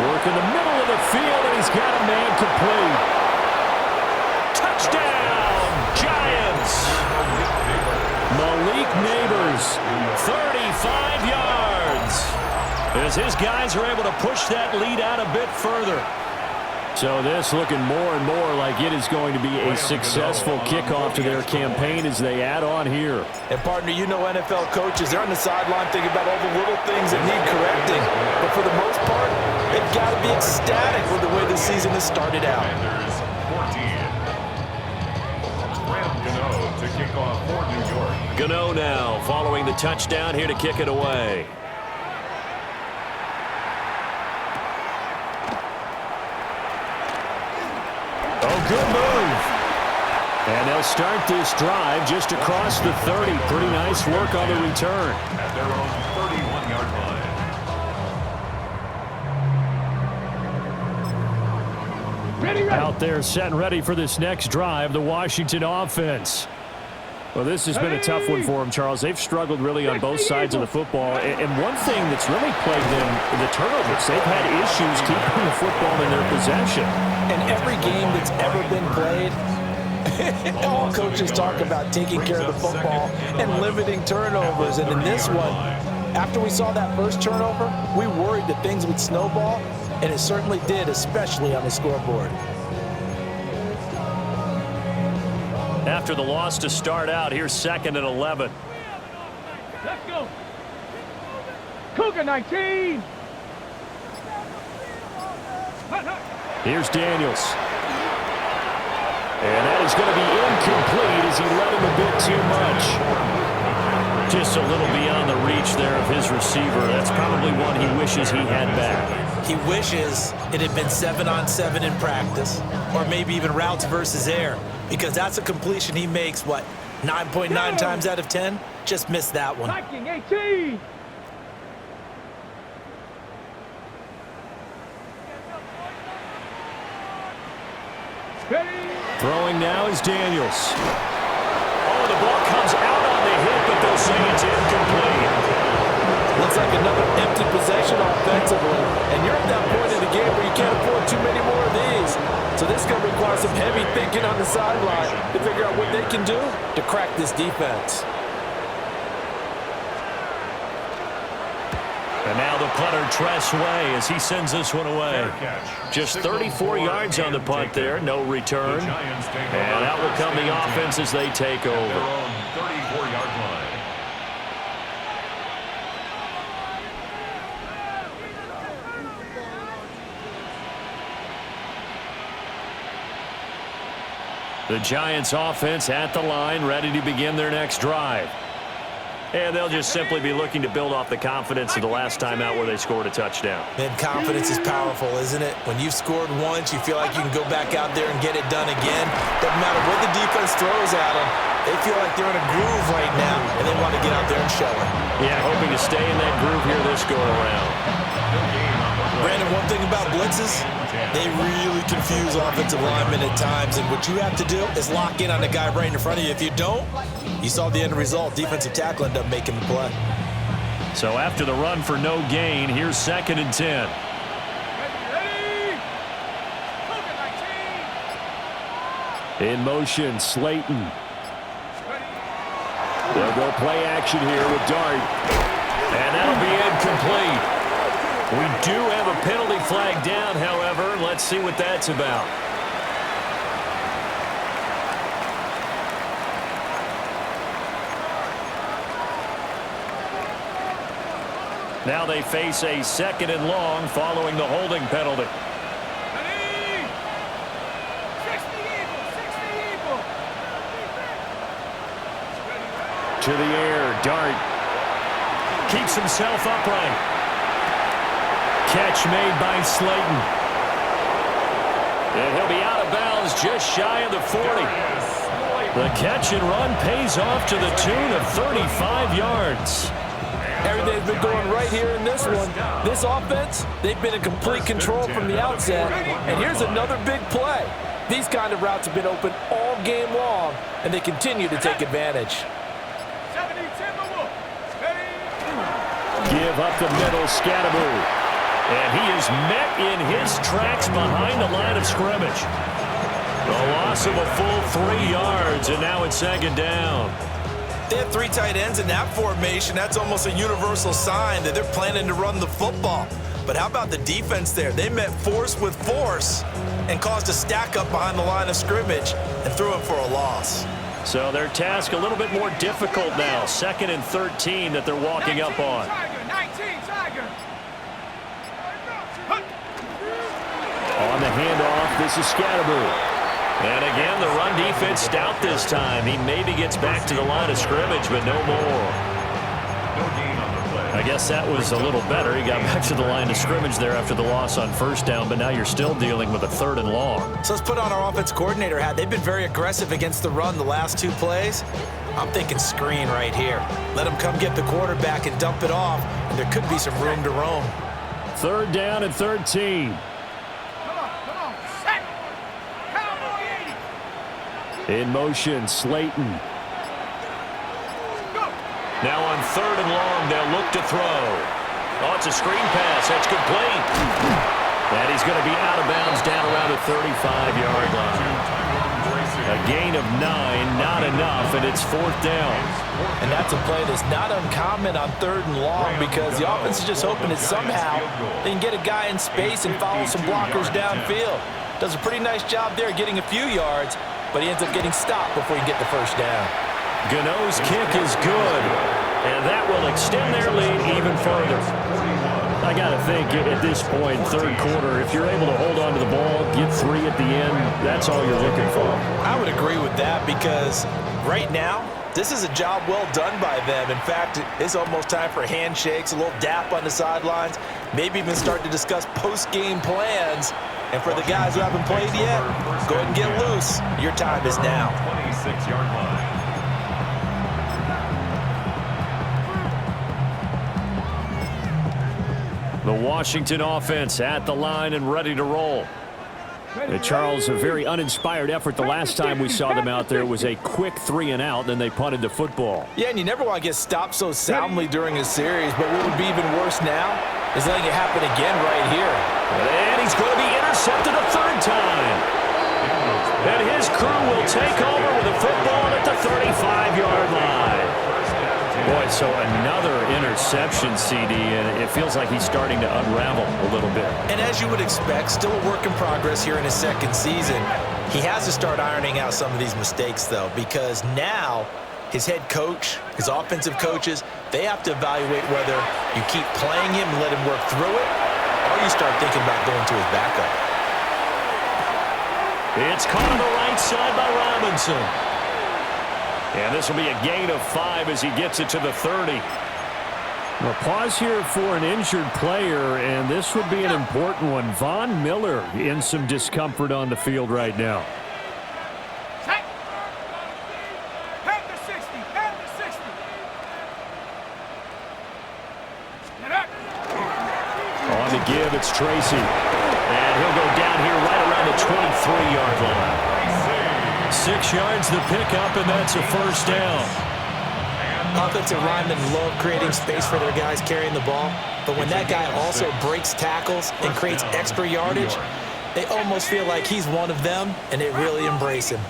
Working the middle of the field, and he's got a man complete. Touchdown, Giants! Malik Neighbors, 35 yards. As his guys are able to push that lead out a bit further. So this looking more and more like it is going to be a successful kickoff to their campaign as they add on here. And, partner, you know NFL coaches, they're on the sideline thinking about all the little things that need correcting. But for the most part, they've got to be ecstatic with the way the season has started out. Gano to kick off for New York. Gano now following the touchdown here to kick it away. Oh, good move. And they'll start this drive just across the 30. Pretty nice work on the return. At their own 31-yard line. Ready. Out there set and ready for this next drive, the Washington offense. Well, this has been a tough one for them, Charles. They've struggled really on both sides of the football. And one thing that's really plagued them, the turnovers. They've had issues keeping the football in their possession. And every game that's ever been played, all coaches talk about taking care of the football and limiting turnovers. And in this one, after we saw that first turnover, we worried that things would snowball, and it certainly did, especially on the scoreboard. After the loss to start out, here's 2nd and 11. Let's go. Cougar 19. Here's Daniels. And that is going to be incomplete as he led him a bit too much. Just a little beyond the reach there of his receiver. That's probably one he wishes he had back. He wishes it had been 7-on-7 in practice, or maybe even routes versus air, because that's a completion he makes, 9.9 times out of 10? Just missed that one. Viking 18. Ready. Throwing now is Daniels. Oh, the ball comes out on the hit, but they'll say it's incomplete. Looks like another empty offensively, and you're at that point in the game where you can't afford too many more of these. So this is going to require some heavy thinking on the sideline to figure out what they can do to crack this defense. And now the punter Tress Way as he sends this one away. Just 34 yards on the punt there, no return. And out will come the offense as they take over. 34-yard line. The Giants offense at the line, ready to begin their next drive. And they'll just simply be looking to build off the confidence of the last time out where they scored a touchdown. Man, confidence is powerful, isn't it? When you've scored once, you feel like you can go back out there and get it done again. Doesn't matter what the defense throws at them. They feel like they're in a groove right now, and they want to get out there and show it. Yeah, hoping to stay in that groove here this go-around. Brandon, one thing about blitzes, they really confuse offensive linemen at times, and what you have to do is lock in on the guy right in front of you. If you don't, you saw the end result. Defensive tackle ended up making the play. So after the run for no gain, here's 2nd and 10. In motion, Slayton. They'll go play action here with Dart. And that'll be incomplete. We do have a penalty flag down, however. Let's see what that's about. Now they face a 2nd and long following the holding penalty. To the air, Dart keeps himself upright. Catch made by Slayton. And he'll be out of bounds just shy of the 40. The catch and run pays off to the tune of 35 yards. Everything's been going right here in this one. This offense, they've been in complete control from the outset. And here's another big play. These kind of routes have been open all game long, and they continue to take advantage. Give up the middle, Scatteroo. And he is met in his tracks behind the line of scrimmage. The loss of a full 3 yards, and now it's 2nd down. They have 3 tight ends in that formation. That's almost a universal sign that they're planning to run the football. But how about the defense there? They met force with force and caused a stack up behind the line of scrimmage and threw him for a loss. So their task a little bit more difficult now. 2nd and 13 that they're walking up on. On the handoff, this is Scatteroo. And again, the run defense stout this time. He maybe gets back to the line of scrimmage, but no more. I guess that was a little better. He got back to the line of scrimmage there after the loss on 1st down, but now you're still dealing with a 3rd and long. So let's put on our offense coordinator hat. They've been very aggressive against the run the last 2 plays. I'm thinking screen right here. Let them come get the quarterback and dump it off, and there could be some room to roam. 3rd down and 13. In motion, Slayton. Now on 3rd and long, they'll look to throw. Oh, it's a screen pass. That's complete. And he's going to be out of bounds down around the 35-yard line. A gain of 9, not enough, and it's 4th down. And that's a play that's not uncommon on 3rd and long because the offense is just hoping that somehow they can get a guy in space and follow some blockers downfield. Does a pretty nice job there getting a few yards, but he ends up getting stopped before he can get the 1st down. Gano's kick is good, and that will extend their lead even further. I got to think at this point, 3rd quarter, if you're able to hold on to the ball, get 3 at the end, that's all you're looking for. I would agree with that because right now, this is a job well done by them. In fact, it's almost time for handshakes, a little dap on the sidelines, maybe even start to discuss post-game plans. And for the guys who haven't played yet, go ahead and get loose. Your time is now. 26-yard line. The Washington offense at the line and ready to roll. Charles, a very uninspired effort the last time we saw them out there. It was a quick 3 and out, then they punted the football. Yeah, and you never want to get stopped so soundly during a series, but what would be even worse now is letting it happen again right here. And he's going to be intercepted a third time. And his crew will take over with the football at the 35-yard line. Boy, so another interception, CD, and it feels like he's starting to unravel a little bit. And as you would expect, still a work in progress here in his second season. He has to start ironing out some of these mistakes, though, because now his head coach, his offensive coaches, they have to evaluate whether you keep playing him and let him work through it, or you start thinking about going to his backup. It's caught on the right side by Robinson. And this will be a gain of 5 as he gets it to the 30. A pause here for an injured player, and this would be an important one. Von Miller in some discomfort on the field right now. Head to 60. Head to 60. Get up. On the give, it's Tracy. And he'll go down here right around the 23-yard line. 6 yards the pickup, and that's a first down. Offensive linemen love creating space for their guys carrying the ball, but when that guy also breaks tackles and creates extra yardage, they almost feel like he's one of them, and they really embrace him.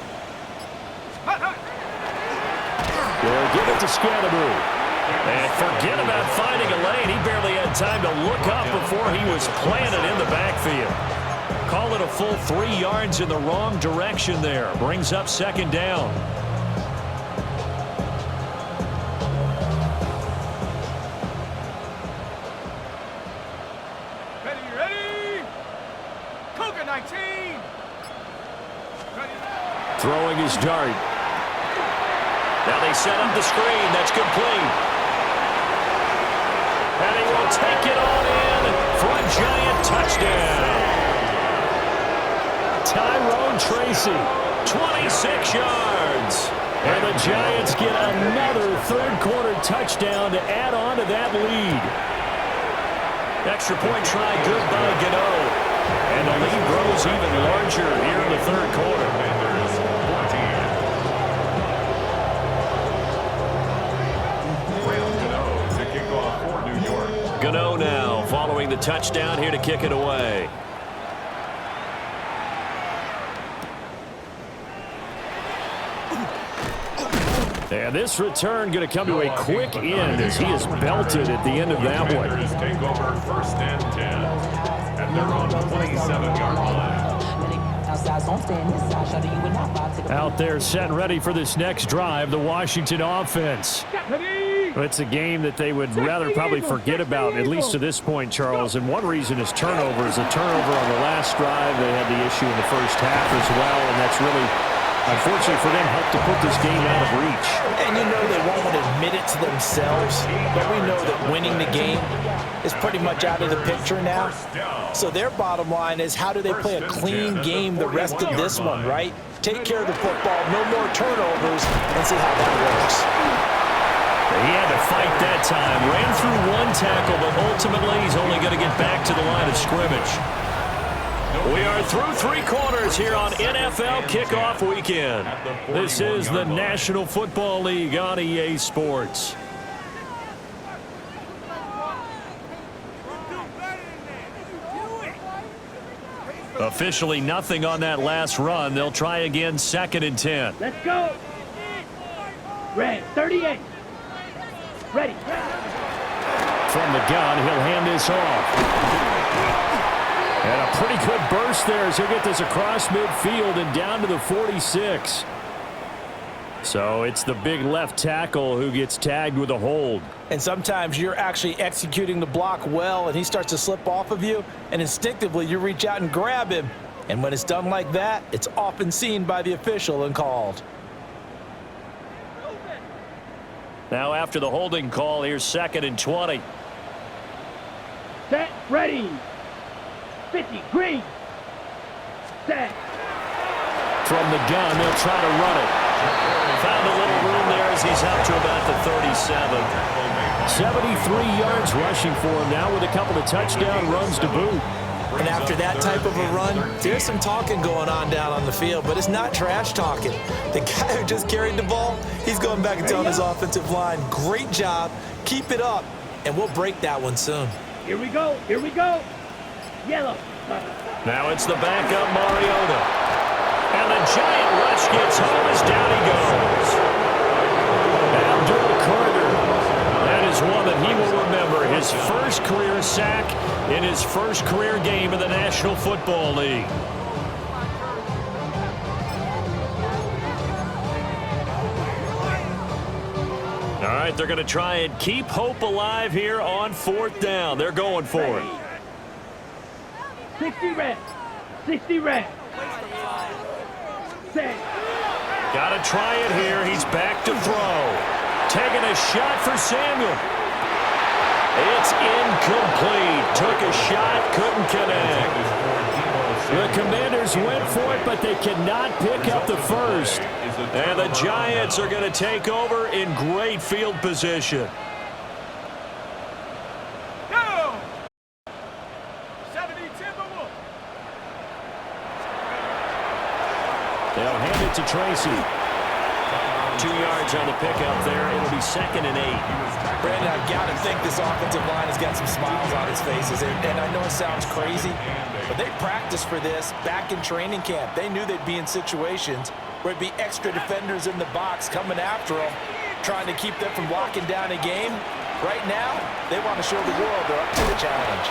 They'll give it to Scatteroo. And forget about finding a lane. He barely had time to look up before he was planted in the backfield. Call it a full 3 yards in the wrong direction there. Brings up second down. Ready? Cougar 19. Ready. Throwing his dart. Now they set up the screen. That's complete. And he will take it on in for a giant touchdown. Tyrone Tracy, 26 yards. And the Giants get another third-quarter touchdown to add on to that lead. Extra point try good by Gano. And the lead grows even larger here in the third quarter. Gano now following the touchdown here to kick it away. And this return going to come to a quick end as he is belted at the end of that one. Take over first and 10. And they're on the 27-yard line. Out there set and ready for this next drive, the Washington offense. It's a game that they would rather probably forget about, at least to this point, Charles. And one reason is turnovers. A turnover on the last drive. They had the issue in the first half as well, and that's really, unfortunately for them, helped to put this game out of reach. And you know they won't admit it to themselves, but we know that winning the game is pretty much out of the picture now. So their bottom line is, how do they play a clean game the rest of this one, right? Take care of the football, no more turnovers, and see how that works. He had to fight that time. Ran through one tackle, but ultimately he's only going to get back to the line of scrimmage. We are through 3 quarters here on NFL Kickoff Weekend. This is the National Football League on EA Sports. Officially nothing on that last run. They'll try again, 2nd and 10. Let's go. Red 38. Ready. From the gun, he'll hand this off. And a pretty good burst there as he'll get this across midfield and down to the 46. So it's the big left tackle who gets tagged with a hold. And sometimes you're actually executing the block well, and he starts to slip off of you, and instinctively you reach out and grab him. And when it's done like that, it's often seen by the official and called. Now after the holding call, here's 2nd and 20. Set. Ready. 50. Green. Set. From the gun, they'll try to run it. Found a little room there as he's up to about the 37. 73 yards rushing for him now with a couple of touchdown runs to boot. And after that type of a run, there's some talking going on down on the field, but it's not trash talking. The guy who just carried the ball, he's going back and telling his offensive line, great job, keep it up, and we'll break that one soon. Here we go. Here we go. Yellow. Now it's the backup Mariota. And the giant rush gets home as down he goes. Abdul Carter. That is one that he will remember. His first career sack in his first career game in the National Football League. All right, they're going to try and keep hope alive here on 4th down. They're going for it. 60 reps. 60 reps. Set. Got to try it here. He's back to throw. Taking a shot for Samuel. It's incomplete. Took a shot, couldn't connect. The Commanders went for it, but they cannot pick up the first. And the Giants are going to take over in great field position. Go! 70 Timberwolves. They'll hand it to Tracy. 2 yards on the pickup there. It'll be 2nd and 8. Brandon, I've got to think this offensive line has got some smiles on its faces. And I know it sounds crazy, but they practiced for this back in training camp. They knew they'd be in situations where it'd be extra defenders in the box coming after them, trying to keep them from locking down a game. Right now, they want to show the world they're up to the challenge.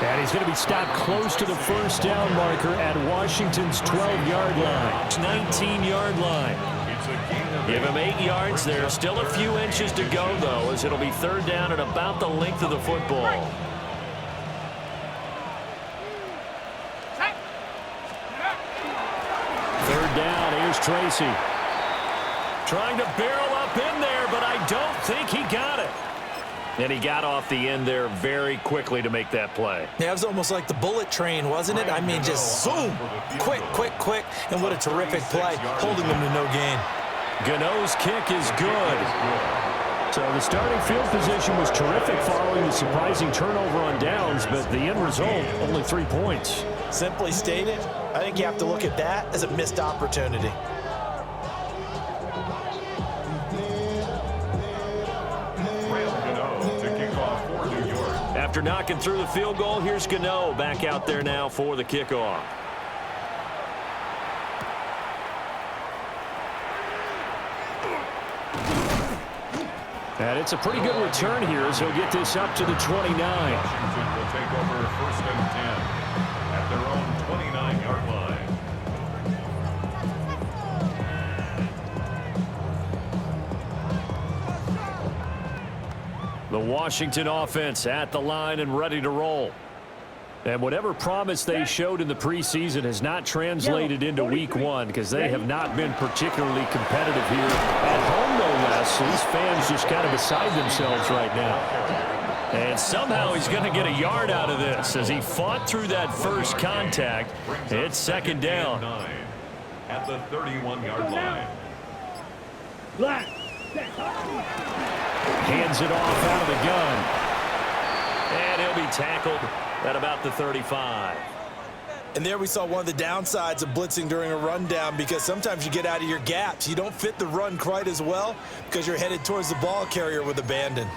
And he's going to be stopped close to the first down marker at Washington's 12-yard line. 19-yard line. Give him 8 yards there. Still a few inches to go, though, as it'll be 3rd down at about the length of the football. Third down, here's Tracy. Trying to barrel up in there, but I don't think he got it. And he got off the end there very quickly to make that play. Yeah, it was almost like the bullet train, wasn't it? I mean, just zoom. Quick, quick, quick. And what a terrific play, holding them to no gain. Gano's kick is good. So the starting field position was terrific following the surprising turnover on downs, but the end result, only 3 points. Simply stated, I think you have to look at that as a missed opportunity. After knocking through the field goal, here's Gano back out there now for the kickoff. And it's a pretty good return here as he'll get this up to the 29. Washington will take over 1st and 10 at their own 29-yard line. The Washington offense at the line and ready to roll. And whatever promise they showed in the preseason has not translated into week 1 because they have not been particularly competitive here at home, no less. So these fans just kind of beside themselves right now. And somehow he's going to get a yard out of this as he fought through that first contact. It's 2nd down. At the 31-yard line. Black. Hands it off out of the gun. And he'll be tackled at about the 35. And there we saw one of the downsides of blitzing during a rundown, because sometimes you get out of your gaps. You don't fit the run quite as well because you're headed towards the ball carrier with abandon.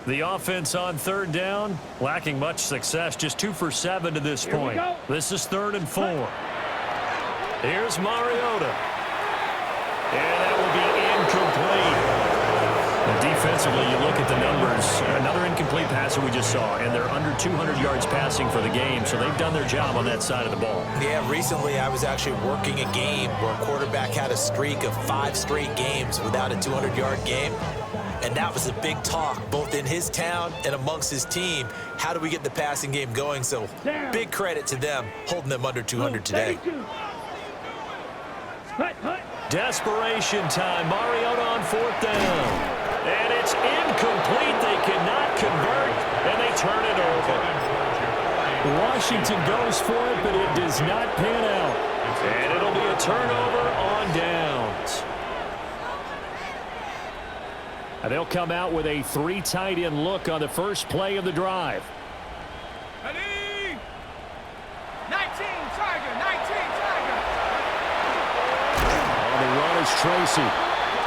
The offense on 3rd down, lacking much success, just 2 for 7 to this point. This is 3rd and 4. Here's Mariota. And that will be incomplete. And defensively, you look at the numbers. Another incomplete passer we just saw, and they're under 200 yards passing for the game, so they've done their job on that side of the ball. Yeah, recently I was actually working a game where a quarterback had a streak of 5 straight games without a 200-yard game. And that was a big talk, both in his town and amongst his team. How do we get the passing game going? So big credit to them, holding them under 200 today. Desperation time. Mariota on 4th down. And it's incomplete. They cannot convert, and they turn it over. Washington goes for it, but it does not pan out. And it'll be a turnover on downs. And they'll come out with a 3 tight end look on the first play of the drive. 19 Tiger, 19 Tiger. On the run is Tracy.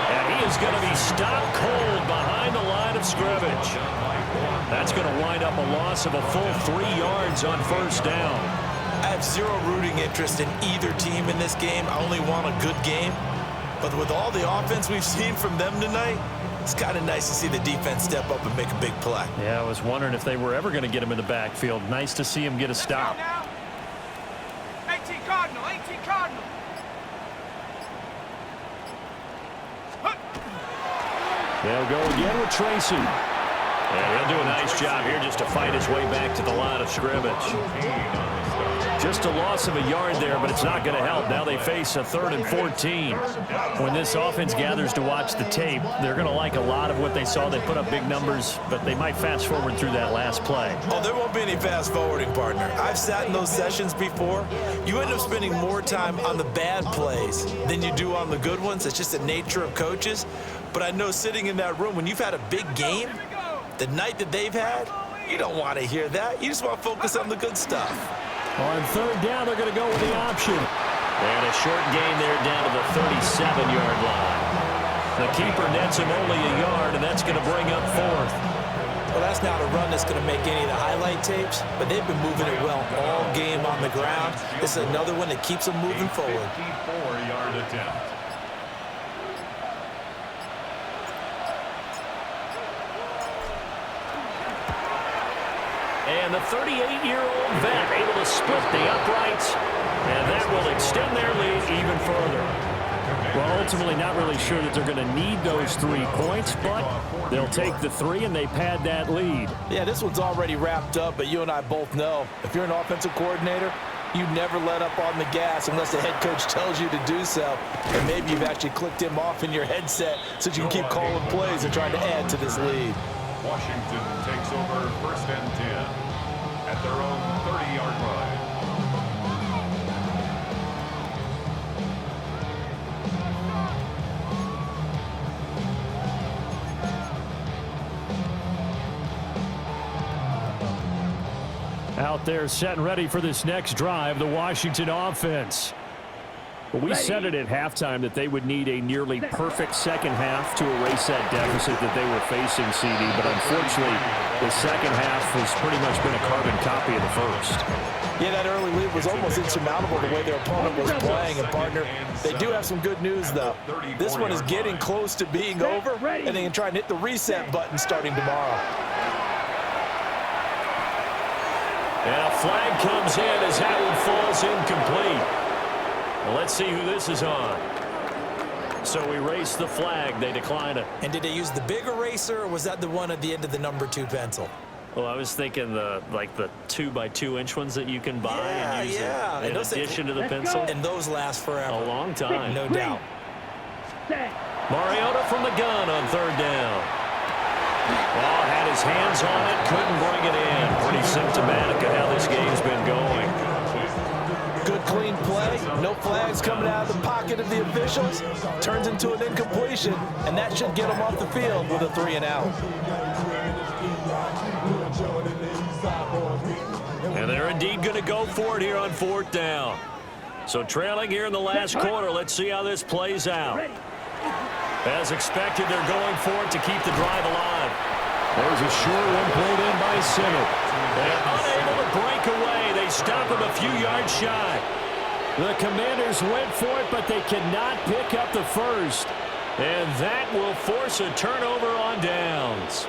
And he is going to be stopped cold behind the line of scrimmage. That's going to wind up a loss of a full 3 yards on first down. I have zero rooting interest in either team in this game. I only want a good game. But with all the offense we've seen from them tonight, it's kind of nice to see the defense step up and make a big play. Yeah, I was wondering if they were ever going to get him in the backfield. Nice to see him get a stop. 18 Cardinal, 18 Cardinal. They'll go again with Tracy. Yeah, he'll do a nice job here just to fight his way back to the line of scrimmage. Just a loss of a yard there, but it's not going to help. Now they face a 3rd and 14. When this offense gathers to watch the tape, they're going to like a lot of what they saw. They put up big numbers, but they might fast forward through that last play. Oh, there won't be any fast forwarding, partner. I've sat in those sessions before. You end up spending more time on the bad plays than you do on the good ones. It's just the nature of coaches. But I know sitting in that room, when you've had a big game, the night that they've had, you don't want to hear that. You just want to focus on the good stuff. On 3rd down, they're going to go with the option. And a short gain there down to the 37-yard line. The keeper nets him only a yard, and that's going to bring up 4th. Well, that's not a run that's going to make any of the highlight tapes, but they've been moving it well all game on the ground. This is another one that keeps them moving forward. 54-yard attempt. And the 38-year-old vet able to split the uprights, and that will extend their lead even further. Well, ultimately not really sure that they're going to need those 3 points, but they'll take the 3 and they pad that lead. Yeah, this one's already wrapped up, but you and I both know if you're an offensive coordinator, you never let up on the gas unless the head coach tells you to do so. And maybe you've actually clicked him off in your headset so you can keep calling plays and trying to add to this lead. Washington takes over 1st and 10 at their own 30-yard line. Out there set and ready for this next drive, the Washington offense. Well, we said it at halftime that they would need a nearly perfect second half to erase that deficit that they were facing, CD. But unfortunately, the second half has pretty much been a carbon copy of the first. Yeah, that early lead was almost insurmountable the way their opponent was playing. And, partner, they do have some good news, though. This one is getting close to being over, and they can try and hit the reset button starting tomorrow. And a flag comes in as that one falls incomplete. Well, let's see who this is on. So we erase the flag. They decline it. And did they use the big eraser, or was that the one at the end of the number 2 pencil? Well, I was thinking the 2x2-inch ones that you can buy and use in addition to the pencil. And those last forever. A long time. No doubt. Mariota from the gun on 3rd down. Well, had his hands on it, couldn't bring it in. Pretty symptomatic of how this game's been going. Good, clean play. No flags coming out of the pocket of the officials. Turns into an incompletion, and that should get them off the field with a 3 and out. And they're indeed going to go for it here on 4th down. So trailing here in the last quarter, let's see how this plays out. As expected, they're going for it to keep the drive alive. There's a short one played in by Simmons. They're unable to break away. They stop him a few yards shy. The Commanders went for it, but they cannot pick up the first. And that will force a turnover on downs.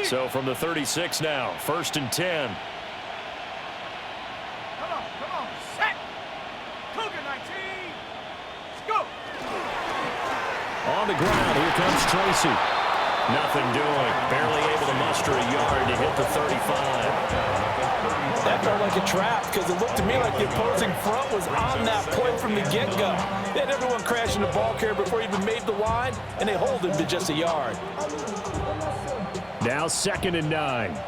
So from the 36 now, 1st and 10. Come on, set. Cougar 19. Let's go. On the ground, here comes Tracy. Nothing doing. Barely able to muster a yard to hit the 35. That felt like a trap because it looked to me like the opposing front was on that point from the get-go. They had everyone crashing the ball carrier before he even made the line, and they hold him to just a yard. Now 2nd and 9.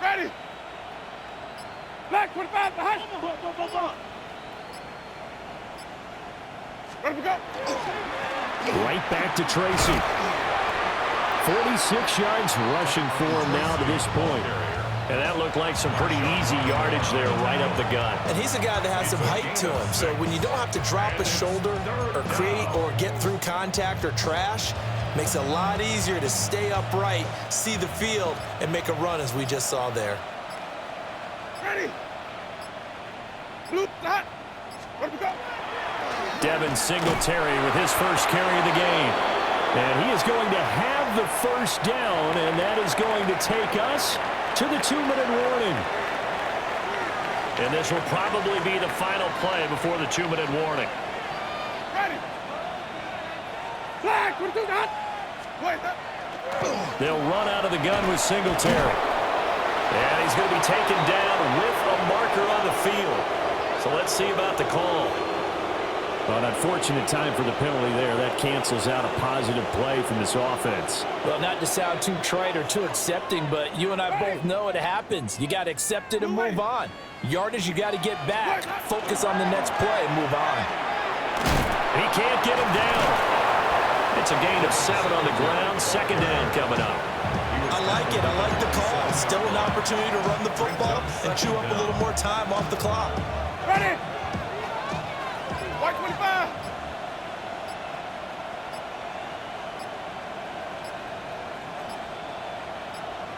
Ready. Black 25 behind. Ready to go. Right back to Tracy. 46 yards rushing for him now to this point. And that looked like some pretty easy yardage there right up the gut. And he's a guy that has some height to him. So when you don't have to drop a shoulder or create or get through contact or trash, makes it a lot easier to stay upright, see the field, and make a run as we just saw there. Ready. Loop that. Where we go? Devin Singletary with his first carry of the game. And he is going to have the first down, and that is going to take us to the 2-minute warning. And this will probably be the final play before the 2-minute warning. Ready. Flag. We'll do that. Wait. They'll run out of the gun with Singletary. And he's going to be taken down with a marker on the field. So let's see about the call. An unfortunate time for the penalty there. That cancels out a positive play from this offense. Well, not to sound too trite or too accepting, but you and I both know it happens. You got to accept it and move on. Yardage, you got to get back. Focus on the next play and move on. He can't get him down. It's a gain of 7 on the ground. Second down coming up. I like it. I like the call. Still an opportunity to run the football and chew up a little more time off the clock. Ready. White 25.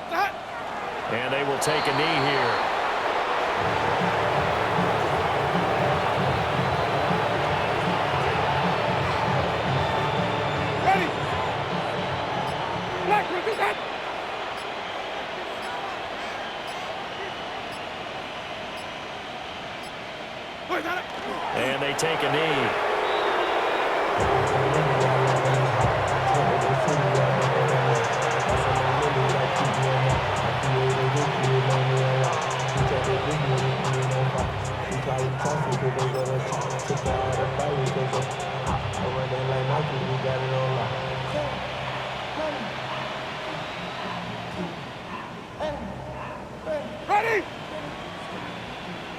That. And they will take a knee here. Ready. Black, we'll do that. Wait, that. And they take a knee. Ready.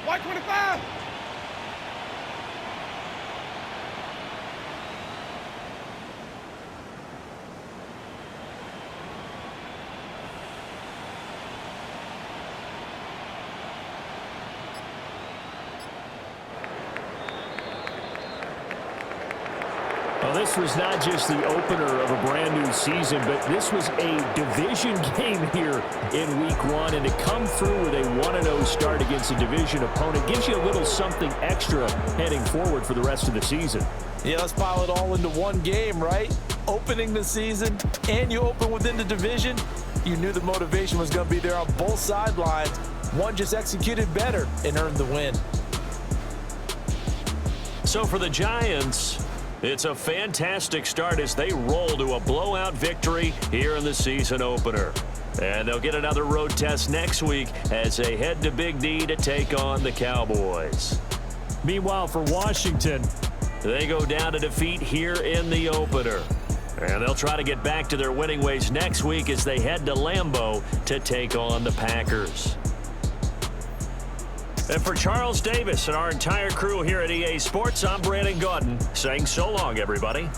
White 25. Well, this was not just the opener of a brand new season, but this was a division game here in week 1. And to come through with a 1-0 start against a division opponent gives you a little something extra heading forward for the rest of the season. Yeah, let's pile it all into one game, right? Opening the season, and you open within the division. You knew the motivation was going to be there on both sidelines. One just executed better and earned the win. So for the Giants, it's a fantastic start as they roll to a blowout victory here in the season opener. And they'll get another road test next week as they head to Big D to take on the Cowboys. Meanwhile, for Washington, they go down to defeat here in the opener. And they'll try to get back to their winning ways next week as they head to Lambeau to take on the Packers. And for Charles Davis and our entire crew here at EA Sports, I'm Brandon Gaudin saying so long, everybody.